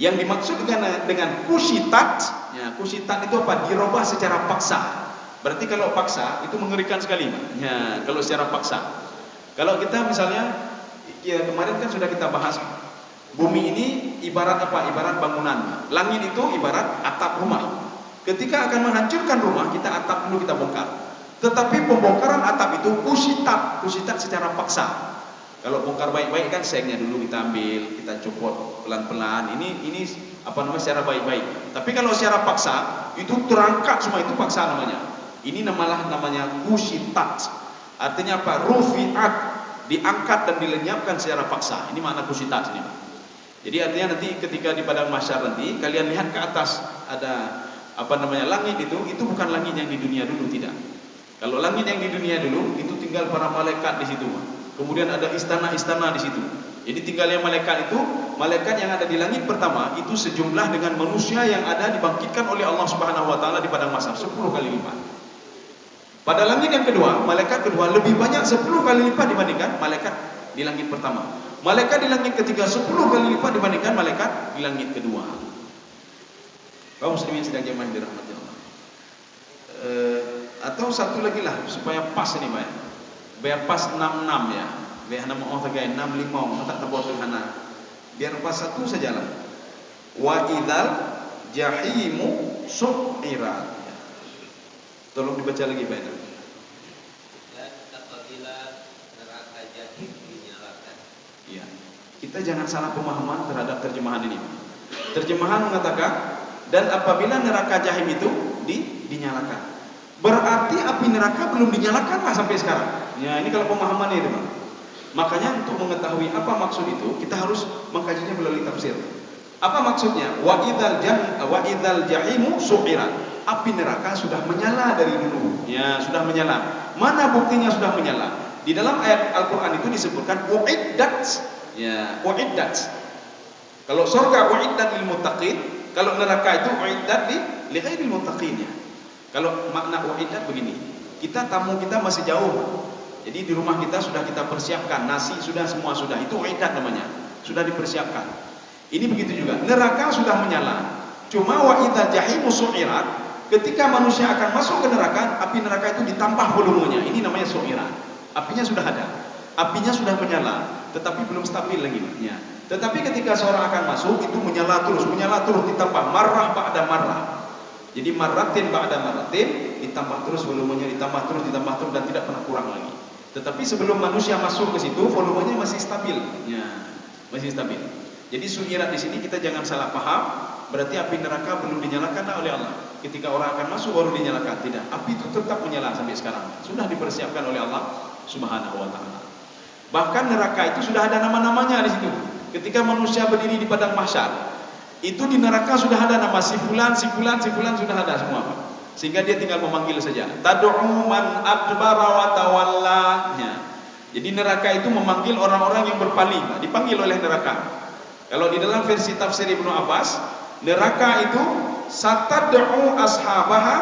Yang dimaksud dengan kushitat, ya, kushitat itu apa? Dirubah secara paksa. Berarti kalau paksa itu mengerikan sekali, Pak. Ya, kalau secara paksa. Kalau kita misalnya ya kemarin kan sudah kita bahas, bumi ini ibarat apa? Ibarat bangunan. Langit itu ibarat atap rumah. Ketika akan menghancurkan rumah, kita atap dulu kita bongkar. Tetapi pembongkaran atap itu kushitat secara paksa. Kalau bongkar baik-baik kan segnya dulu kita ambil, kita copot pelan-pelan. Ini secara baik-baik. Tapi kalau secara paksa itu terangkat semua, itu paksa namanya. Ini namanya kushitat. Artinya apa? Rufi'at, diangkat dan dilenyapkan secara paksa. Ini makna kushitat ini. Jadi artinya nanti ketika di padang mahsyar nanti kalian lihat ke atas ada langit itu bukan langit yang di dunia dulu, tidak. Kalau langit yang di dunia dulu itu tinggal para malaikat di situ. Kemudian ada istana-istana di situ. Jadi tinggalnya malaikat itu malaikat yang ada di langit pertama itu sejumlah dengan manusia yang ada dibangkitkan oleh Allah Subhanahu wa taala di padang mahsyar 10 kali lipat. Pada langit yang kedua, malaikat kedua lebih banyak 10 kali lipat dibandingkan malaikat di langit pertama. Malaikat di langit ketiga 10 kali lipat dibandingkan malaikat di langit kedua. Kaum muslimin sedang jemaah dirahmati Allah. Atau satu lagi lah supaya pas ini Pak. Biar pas 66 ya. Biar nama orang terkait 65 tak tahu hana. Biar pas satu sajalah. Wa idzal jahimu su'irat. Tolong dibaca lagi Pak.
Dan apabila neraka jahim dinyalakan.
Iya. Kita jangan salah pemahaman terhadap terjemahan ini. Terjemahan mengatakan dan apabila neraka jahim itu dinyalakan. Berarti api neraka belum dinyalakan lah sampai sekarang. Ya, ini kalau pemahamannya itu, Pak. Makanya untuk mengetahui apa maksud itu, kita harus mengkajinya melalui tafsir. Apa maksudnya? Wa idzal jahimu su'irat. Api neraka sudah menyala dari dulu. Ya, sudah menyala. Mana buktinya sudah menyala? Di dalam ayat Al-Qur'an itu disebutkan uiddat. Ya, uiddat. Kalau surga uiddat lil muttaqin, kalau neraka itu uiddat li ghairil muttaqin ya. Kalau makna uiddat begini, tamu kita masih jauh. Jadi di rumah kita sudah kita persiapkan, nasi sudah semua sudah. Itu uiddat namanya. Sudah dipersiapkan. Ini begitu juga. Neraka sudah menyala. Cuma wa idzal jahimu su'irat, ketika manusia akan masuk ke neraka, api neraka itu ditambah volumenya. Ini namanya su'irat. Apinya sudah ada. Apinya sudah menyala, tetapi belum stabil lagi. Ya. Tetapi ketika seorang akan masuk, itu menyala terus ditambah marrah ba'da marrah. Jadi marratin ba'da marratin, ditambah terus volumenya, ditambah terus dan tidak pernah kurang lagi. Tetapi sebelum manusia masuk ke situ, volumenya masih stabil. Ya, masih stabil. Jadi su'irat di sini kita jangan salah paham, berarti api neraka belum dinyalakan oleh Allah. Ketika orang akan masuk baru dinyalakan, tidak. Api itu tetap menyala sampai sekarang. Sudah dipersiapkan oleh Allah Subhanahu wa taala. Bahkan neraka itu sudah ada nama-namanya di situ. Ketika manusia berdiri di padang mahsyar, itu di neraka sudah ada nama si fulan sudah ada semua, Pak. Sehingga dia tinggal memanggil saja. Tad'u man adbara wa tawalla. Ya. Jadi neraka itu memanggil orang-orang yang berpaling, Pak. Dipanggil oleh neraka. Kalau di dalam versi tafsir Ibnu Abbas, neraka itu satad'u ashabaha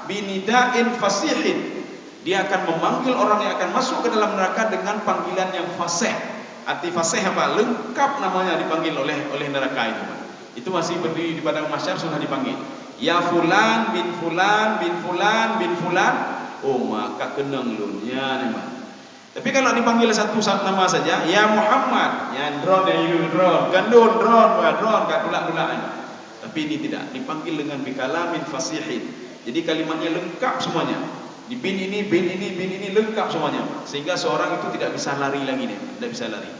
binida'in fasihin. Dia akan memanggil orang yang akan masuk ke dalam neraka dengan panggilan yang fasih. Arti fasih apa? Lengkap namanya dipanggil oleh neraka itu, Pak. Itu masih berdiri di padang mahsyar sudah dipanggil. Ya fulan bin fulan bin fulan bin fulan. Oh, maka kenang lu. Ya, nih, Pak. Tapi kalau dipanggil satu nama saja, ya Muhammad, ya drone dari drone, gandun drone, gak dulak-dulak. Tapi ini tidak, dipanggil dengan bikalamin fasihin. Jadi kalimatnya lengkap semuanya. Di bin ini lengkap semuanya, sehingga seorang itu tidak bisa lari lagi nih, tidak bisa lari.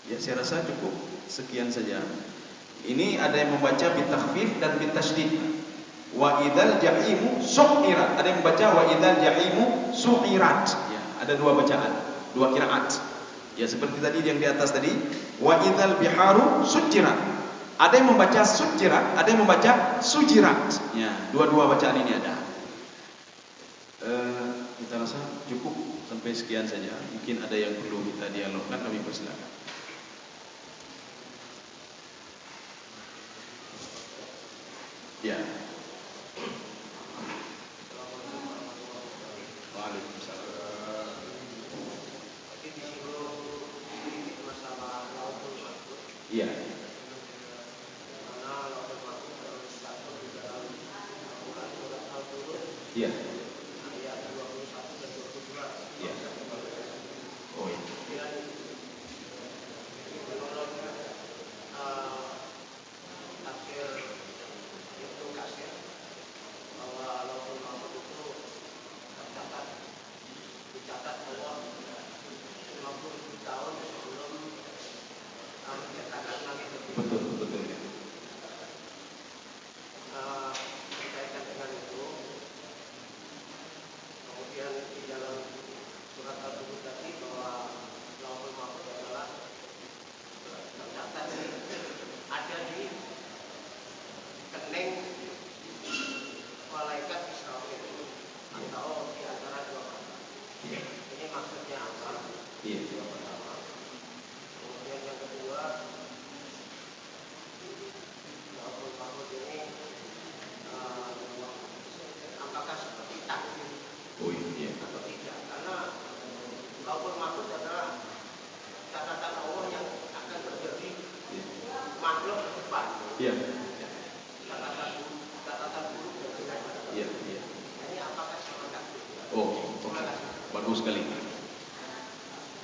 Ya, saya rasa cukup sekian saja. Ini ada yang membaca bitakhfif dan bitasydid. Wa idzal jahimu su'irat. Ada yang membaca wa idzal jahimu su'irat. Ya, ada dua bacaan, dua qiraat. Ya, seperti tadi yang di atas tadi, wa idzal biharu sujirat. Ada yang membaca sujirat, ada yang membaca sujirat. Ya, dua-dua bacaan ini ada. Kita rasa cukup sampai sekian saja. Mungkin ada yang perlu kita dialogkan, kami persilakan. Ya. Waalaikumsalam. Iya. Iya. Iya. Oh iya. Betul, betul.
Berkaitan dengan itu, kemudian di dalam surat Al-Hud tadi bahwa Lauhul Mahfuz adalah tercatat ada di kening malaikat Israfil atau di antara dua kata. Ini maksudnya apa?
Iya.
Yang pertama. Kemudian yang
Bagus sekali.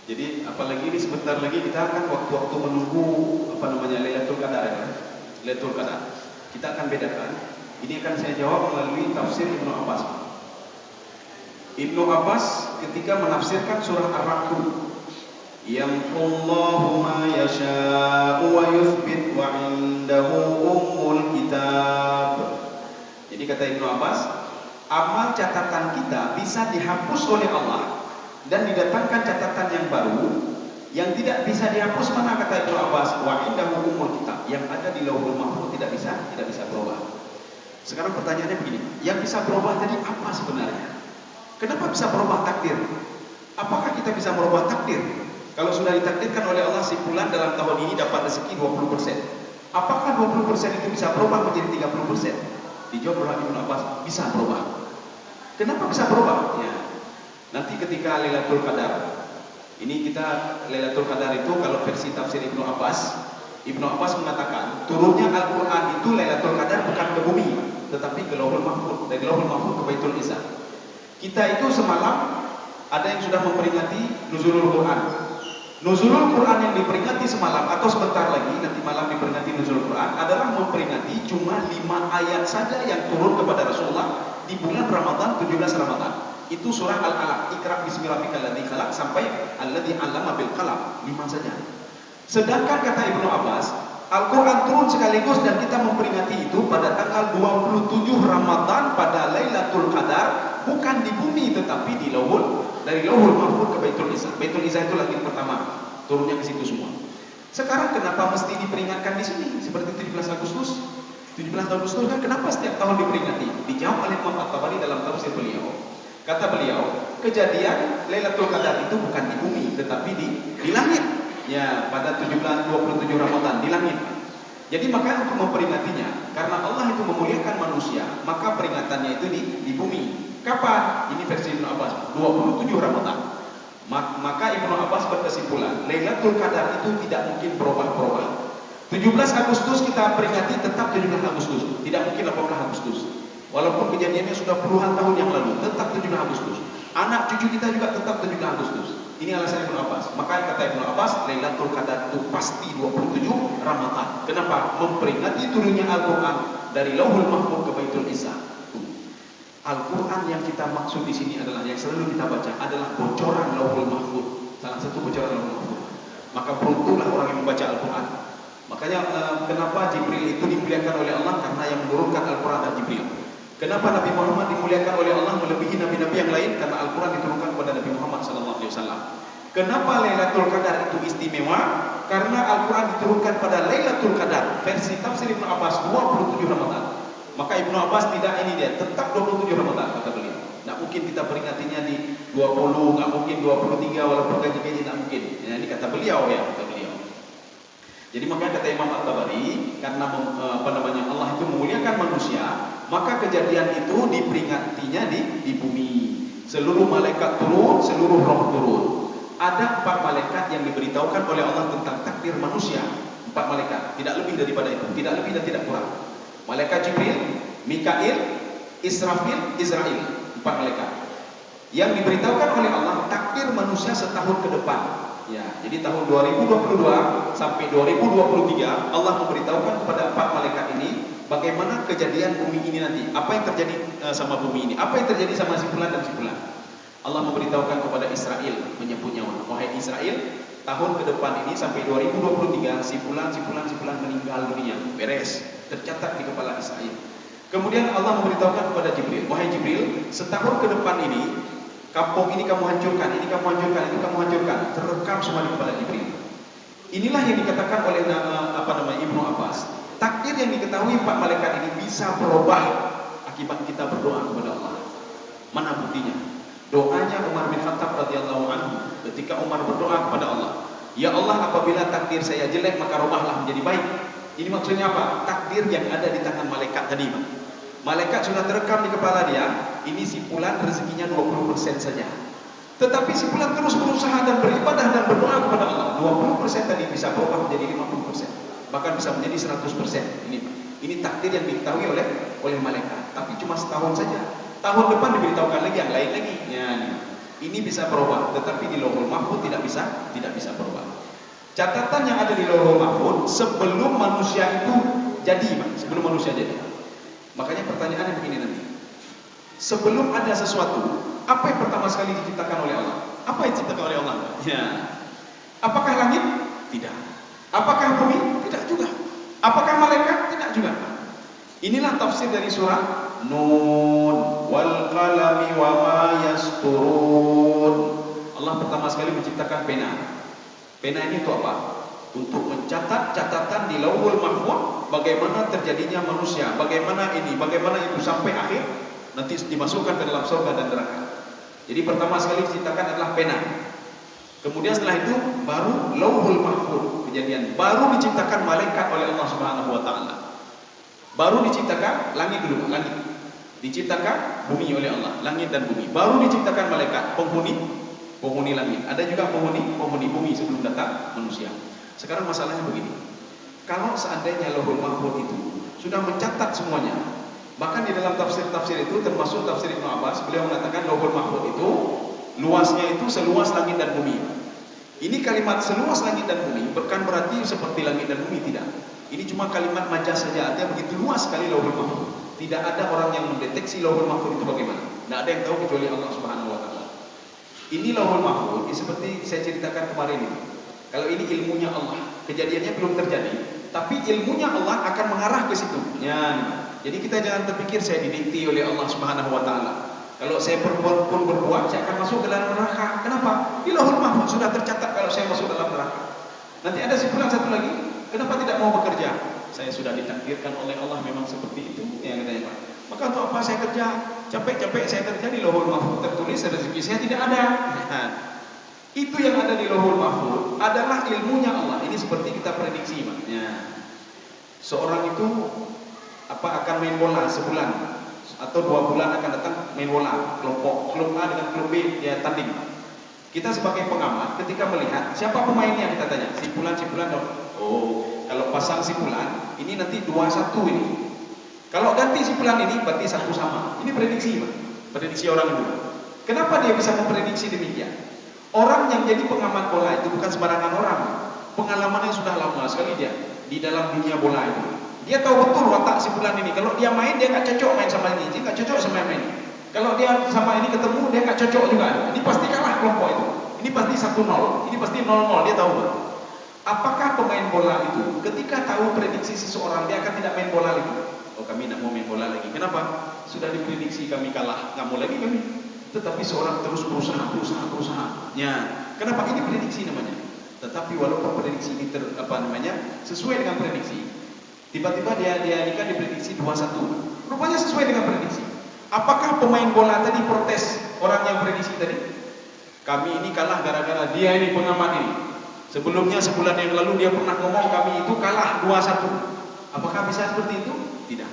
Jadi apalagi ini sebentar lagi kita akan waktu-waktu menunggu Lailatul Qadar ya. Lailatul Qadar. Kita akan bedakan. Ini akan saya jawab melalui tafsir Ibnu Abbas. Ibnu Abbas ketika menafsirkan surah Ar-Ra'd, yamhullahu ma yasha'u wa yuthbit wa 'indahu ummul kitab. Jadi kata Ibnu Abbas, amal catatan kita bisa dihapus oleh Allah dan didatangkan catatan yang baru yang tidak bisa dihapus. Mana kata Ibnu Abbas, wa 'indahu ummul kitab, yang ada di Lauhul Mahfuz tidak bisa berubah. Sekarang pertanyaannya begini, yang bisa berubah tadi apa sebenarnya? Kenapa bisa berubah takdir? Apakah kita bisa merubah takdir? Kalau sudah ditakdirkan oleh Allah si fulan dalam tahun ini dapat rezeki 20%, apakah 20% itu bisa berubah menjadi 30%? Dijawab oleh Ibnu Abbas, bisa berubah. Kenapa bisa berubah? Ya, nanti ketika Lailatul Qadar, ini kita Lailatul Qadar itu kalau versi tafsir Ibnu Abbas mengatakan turunnya Al-Quran itu Lailatul Qadar bukan ke bumi, tetapi ke Lauhul Mahfuz, dari Lauhul Mahfuz ke Baitul Izzah. Kita itu semalam ada yang sudah memperingati Nuzulul Quran. Nuzulul Quran yang diperingati semalam atau sebentar lagi nanti malam diperingati Nuzulul Quran adalah memperingati cuma 5 ayat saja yang turun kepada Rasulullah di bulan Ramadan, 17 Ramadan. Itu surah Al-Alaq, Iqra bismi rabbikal ladzi khalaq sampai alladzi 'allama bil qalam, 5 saja. Sedangkan kata Ibnu Abbas, Al-Quran turun sekaligus dan kita memperingati itu pada tanggal 27 Ramadan pada Lailatul Qadar, bukan di bumi tetapi di dari Lauhul Mahfuz ke Baitul Izzah. Baitul Izzah itu langit pertama, turunnya ke situ semua. Sekarang kenapa mesti diperingatkan di sini seperti 17 Agustus? 17 Agustus kan kenapa setiap tahun diperingati? Dijawab oleh Imam At-Tabari dalam tafsir beliau. Kata beliau, kejadian Lailatul Qadar itu bukan di bumi tetapi di langit. Ya, pada 27 Ramadan di langit. Jadi maka untuk memperingatinya, karena Allah itu memuliakan manusia, maka peringatannya itu di bumi. Kapan? Ini versi Ibnu Abbas, 27 Ramadan. Maka Ibnu Abbas berkesimpulan, Lailatul Qadar itu tidak mungkin berubah-ubah. 17 Agustus kita peringati tetap 17 Agustus, tidak mungkin 18 Agustus. Walaupun kejadiannya sudah puluhan tahun yang lalu, tetap 17 Agustus. Anak cucu kita juga tetap 17 Agustus. Ini alasan Ibnu Abbas. Maka kata Ibnu Abbas, Lailatul Qadar itu pasti 27 Ramadan. Kenapa? Memperingati turunnya Al-Quran dari Lauhul Mahfuz ke Baitul Izzah. Al-Quran yang kita maksud di sini adalah yang selalu kita baca adalah bocoran Lauhul Mahfuz. Salah satu bocoran Lauhul Mahfuz. Maka beruntunglah orang yang membaca Al-Quran. Makanya kenapa Jibril itu dimuliakan oleh Allah? Karena yang menurunkan Al-Quran adalah Jibril. Kenapa Nabi Muhammad dimuliakan oleh Allah melebihi nabi-nabi yang lain? Karena Al-Quran diturunkan kepada Nabi Muhammad SAW. Kenapa Lailatul Qadar itu istimewa? Karena Al-Quran diturunkan pada Lailatul Qadar. Versi tafsir Ibnu Abbas 27 Ramadan. Maka Ibnu Abbas tidak tetap 27 Ramadan kata beliau. Tidak mungkin kita peringatinya di 20, nggak mungkin 23 walaupun gaji-gaji tidak mungkin. Nah, ini kata beliau ya, kata beliau. Jadi makanya kata Imam At-Tabari, karena Allah itu memuliakan manusia, maka kejadian itu diperingatinya di bumi. Seluruh malaikat turun, seluruh roh turun. Ada 4 malaikat yang diberitahukan oleh Allah tentang takdir manusia. 4 malaikat, tidak lebih daripada itu, tidak lebih dan tidak kurang. Malaikat Jibril, Mikail, Israfil, Israel, 4 malaikat yang diberitahukan oleh Allah takdir manusia setahun ke depan. Ya, jadi tahun 2022 sampai 2023 Allah memberitahukan kepada 4 malaikat ini bagaimana kejadian bumi ini nanti. Apa yang terjadi sama bumi ini? Apa yang terjadi sama si fulan dan si fulan? Allah memberitahukan kepada Israel, menyebutnya, wahai Israel, tahun ke depan ini sampai 2023 si fulan meninggal dunia. Beres, tercatat di kepala Israel. Kemudian Allah memberitahukan kepada Jibril, wahai Jibril, setahun ke depan ini kampung ini kamu hancurkan, ini kamu hancurkan, ini kamu hancurkan. Terekam semua di kepala Jibril. Inilah yang dikatakan oleh Ibnu Abbas. Takdir yang diketahui 4 malaikat ini bisa berubah akibat kita berdoa kepada Allah. Mana buktinya? Doanya Umar bin Khattab radhiyallahu anhu ketika Umar berdoa kepada Allah, ya Allah, apabila takdir saya jelek maka rubahlah menjadi baik. Ini maksudnya apa? Takdir yang ada di tangan malaikat tadi, Pak. Malaikat sudah terekam di kepala dia, ini si fulan rezekinya 20% saja. Tetapi si fulan terus berusaha dan beribadah dan berdoa kepada Allah. 20% tadi bisa berubah menjadi 50%. Bahkan bisa menjadi 100%. Ini takdir yang diketahui oleh malaikat. Tapi cuma setahun saja. Tahun depan diberitahukan lagi yang lain lagi. Ya, Ini bisa berubah, tetapi di Lauhul Mahfuz tidak bisa berubah. Catatan yang ada di Lauhul Mahfuz sebelum manusia itu jadi, sebelum manusia jadi. Makanya pertanyaannya begini nanti. Sebelum ada sesuatu, apa yang pertama sekali diciptakan oleh Allah? Apa yang diciptakan oleh Allah? Ya. Apakah langit? Tidak. Apakah bumi? Tidak juga. Apakah malaikat? Tidak juga. Inilah tafsir dari surah Nun wal qalami wa ma yasturun. Allah pertama sekali menciptakan pena. Pena ini untuk apa? Untuk mencatat catatan di Lauhul Mahfuz bagaimana terjadinya manusia, bagaimana ini, bagaimana itu sampai akhir nanti dimasukkan ke dalam surga dan neraka. Jadi pertama sekali diciptakan adalah pena. Kemudian setelah itu baru Lauhul Mahfuz kejadian, baru diciptakan malaikat oleh Allah Subhanahu wa taala. Baru diciptakan langit dulu, langit. Diciptakan bumi oleh Allah, langit dan bumi. Baru diciptakan malaikat, penghuni langit. Ada juga penghuni bumi sebelum datang manusia. Sekarang masalahnya begini. Kalau seandainya Lauhul Mahfuz itu sudah mencatat semuanya, bahkan di dalam tafsir-tafsir itu termasuk tafsir Ibnu Abbas, beliau mengatakan Lauhul Mahfuz itu luasnya itu seluas langit dan bumi. Ini kalimat seluas langit dan bumi bukan berarti seperti langit dan bumi, tidak. Ini cuma kalimat majaz saja, artinya begitu luas sekali Lauhul Mahfuz. Tidak ada orang yang mendeteksi Lauhul Mahfuz itu bagaimana. Tidak ada yang tahu kecuali Allah Subhanahu wa taala. Ini Lauhul Mahfuz, seperti saya ceritakan kemarin ini. Kalau ini ilmunya Allah, kejadiannya belum terjadi, tapi ilmunya Allah akan mengarah ke situ. Ya, jadi kita jangan terpikir saya didikti oleh Allah Subhanahu wa taala. Kalau saya berbuat, saya akan masuk ke dalam neraka. Kenapa? Di Lauhul Mahfuz sudah tercatat kalau saya masuk dalam neraka. Nanti ada simpulan satu lagi, kenapa tidak mau bekerja? Saya sudah ditakdirkan oleh Allah memang seperti itu, ya katanya Pak. Maka untuk apa saya kerja? Capek-capek saya kerja di Lauhul Mahfuz tertulis rezeki saya tidak ada. Nah, itu yang ada di Lauhul Mahfuz adalah ilmunya Allah. Ini seperti kita prediksi, Pak. Ya. Seorang itu akan main bola sebulan atau 2 bulan akan datang main bola, kelompok klub A dengan klub B dia tanding. Kita sebagai pengamat ketika melihat siapa pemainnya kita tanya, simpulan dong. Oh, kalau pasang simpulan ini nanti 2-1 ini. Kalau ganti simpulan ini berarti 1 sama. Ini prediksi, Pak. Prediksi orang itu. Kenapa dia bisa memprediksi demikian? Orang yang jadi pengamat bola itu bukan sembarangan orang. Pengalamannya sudah lama sekali dia di dalam dunia bola itu. Dia tahu betul watak simpulan ini. Kalau dia main dia nggak cocok main sama ini, dia nggak cocok sama yang main. Kalau dia sama ini ketemu dia nggak cocok juga. Ini pasti kalah kelompok itu. Ini pasti 1-0. Ini pasti 0-0. Dia tahu. Apakah pemain bola itu ketika tahu prediksi seseorang dia akan tidak main bola lagi? Oh, kami tidak mau main bola lagi. Kenapa? Sudah diprediksi kami kalah, nggak mau lagi kami. Tetapi seorang terus berusaha. Ya, kenapa? Ini prediksi namanya. Tetapi walaupun prediksi ini sesuai dengan prediksi, tiba-tiba dia ikan diprediksi 2-1. Rupanya sesuai dengan prediksi. Apakah pemain bola tadi protes orang yang prediksi tadi? Kami ini kalah gara-gara dia ini pengamat ini. Sebelumnya sebulan yang lalu dia pernah ngomong kami itu kalah 2-1. Apakah bisa seperti itu? Tidak.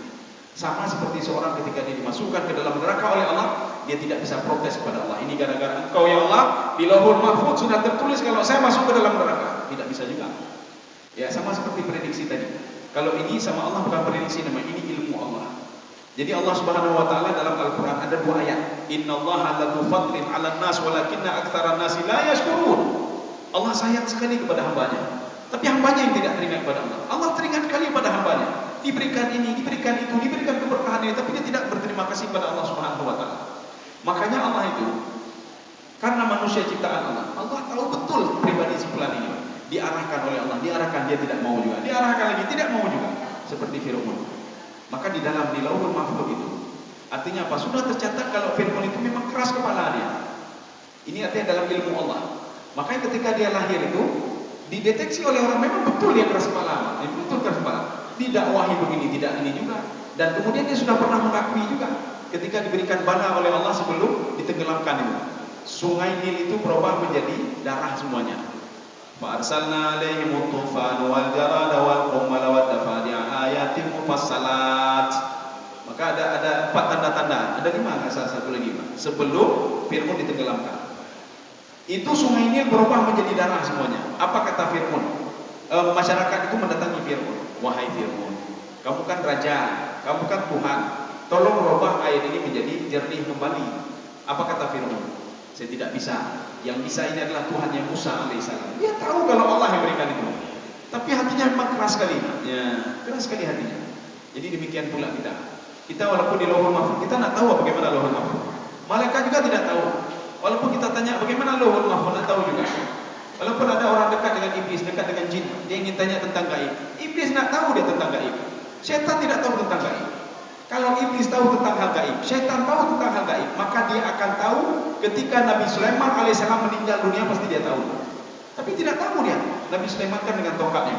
Sama seperti seorang ketika dia dimasukkan ke dalam neraka oleh Allah, dia tidak bisa protes kepada Allah. Ini gara-gara engkau ya Allah, di Lauhul Mahfuz sudah tertulis kalau saya masuk ke dalam neraka. Tidak bisa juga. Ya, sama seperti prediksi tadi. Kalau ini sama Allah bukan prediksi namanya, ini ilmu Allah. Jadi Allah Subhanahu wa taala dalam Al-Qur'an ada 2 ayat. Innallaha ladzu fadlin 'alan nas walakinna aktsaran nasi la yashkurun. Allah sayang sekali kepada hambanya, tapi hambanya yang tidak teringat kepada Allah. Allah teringat sekali kepada hambanya. Diberikan ini, diberikan itu, diberikan keberkahan ini, tapi dia tidak berterima kasih kepada Allah Subhanahu wa taala. Makanya Allah itu karena manusia ciptaan Allah, Allah tahu betul pribadi simpulan ini. Diarahkan oleh Allah, diarahkan dia tidak mau juga, diarahkan lagi tidak mau juga, seperti Fir'aun. Maka di Lauhul Mahfuz itu artinya apa? Sudah tercatat kalau Fir'aun itu memang keras kepala dia. Ini artinya dalam ilmu Allah. Makanya ketika dia lahir itu dideteksi oleh orang memang betul dia keras kepala, betul keras kepala. Didakwahi begini, tidak ini juga. Dan kemudian dia sudah pernah mengakui juga ketika diberikan bala oleh Allah sebelum ditenggelamkan itu. Sungai Nil itu berubah menjadi darah semuanya. Fa arsalna 'alaihim tufan wal jarada wal qummal wad dafadi'a ayatin mufassalat. Maka ada 4 tanda-tanda, ada 5 enggak salah satu lagi, Pak. Sebelum Fir'aun ditenggelamkan. Itu sungai Nil berubah menjadi darah semuanya. Apa kata Fir'aun? Masyarakat itu mendatangi Fir'aun. Wahai Fir'aun, kamu kan raja, kamu kan Tuhan. Tolong rubah air ini menjadi jernih kembali. Apa kata Fir'aun? Saya tidak bisa. Yang bisa ini adalah Tuhannya Musa alaihissalam. Dia tahu kalau Allah yang berikan itu. Tapi hatinya memang keras sekali. Ya, keras sekali hatinya. Jadi demikian pula kita. Kita walaupun di Lauhul Mahfuz, kita tidak tahu bagaimana Lauhul Mahfuz. Malaikat juga tidak tahu. Walaupun kita tanya bagaimana Lauhul Mahfuz, tidak tahu juga. Walaupun ada orang dekat dengan iblis, dekat dengan jin, dia ingin tanya tentang gaib. Iblis tidak tahu dia tentang gaib. Syaitan tidak tahu tentang gaib. Kalau iblis tahu tentang hal gaib, syaitan tahu tentang hal gaib, maka dia akan tahu ketika Nabi Sulaiman alaihissalam meninggal dunia, pasti dia tahu. Tapi tidak tahu dia. Nabi Sulaiman kan dengan tongkatnya.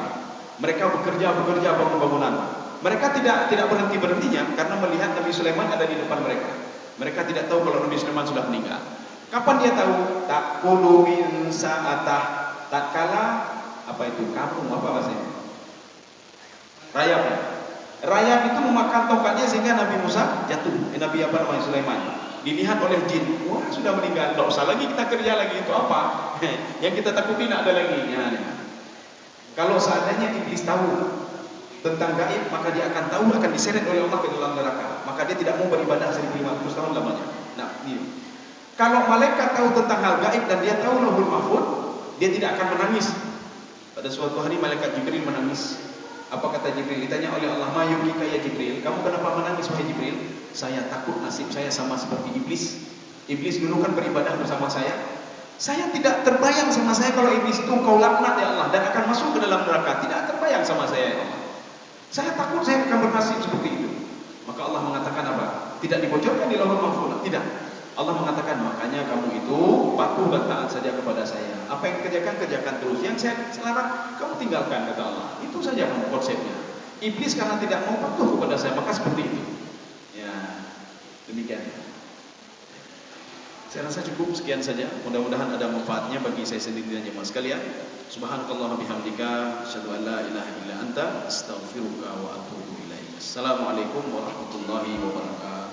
Mereka bekerja bangun bangunan. Mereka tidak berhentinya karena melihat Nabi Sulaiman ada di depan mereka. Mereka tidak tahu kalau Nabi Sulaiman sudah meninggal. Kapan dia tahu? Takulu min sa'atah. Tatkala apa itu? Kampung apa bahasanya? Rayap. Rayap itu memakan tongkatnya sehingga Nabi Musa jatuh. Nabi apa namanya Sulaiman. Dilihat oleh jin. Wah, sudah meninggal. Tidak usah lagi kita kerja lagi. Itu apa? Yang kita takuti tidak ada lagi. Ya, kalau seandainya iblis tahu tentang gaib, maka dia akan tahu akan diseret oleh Allah ke dalam neraka. Maka dia tidak mau beribadah 1500 tahun lamanya. Nah, ini. Kalau malaikat tahu tentang hal gaib dan dia tahu Lauhul Mahfuz, dia tidak akan menangis. Pada suatu hari malaikat Jibril menangis. Apa kata Jibril? Ditanya oleh Allah, "Ma yubkika ya Jibril? Kamu kenapa menangis wahai Jibril?" "Saya takut nasib saya sama seperti iblis. Iblis dulu kan beribadah bersama saya. Saya tidak terbayang sama saya kalau iblis itu engkau laknat ya Allah dan akan masuk ke dalam neraka. Tidak terbayang sama saya ya Allah. Saya takut saya akan bernasib seperti itu." Maka Allah mengatakan apa? Tidak dibocorkan di Lauhul Mahfuz. Tidak. Allah mengatakan, makanya kamu itu patuh dan taat saja kepada saya. Apa yang kerjakan terus. Yang saya larang, kamu tinggalkan, kata Allah. Itu saja konsepnya. Iblis karena tidak mau patuh kepada saya, maka seperti itu. Ya, demikian. Saya rasa cukup sekian saja. Mudah-mudahan ada manfaatnya bagi saya sendiri dan jemaah sekalian. Subhanakallah bihamdika, asyhadu an la ilaha illa anta, astaghfiruka wa atubu ilaik. Assalamualaikum warahmatullahi wabarakatuh.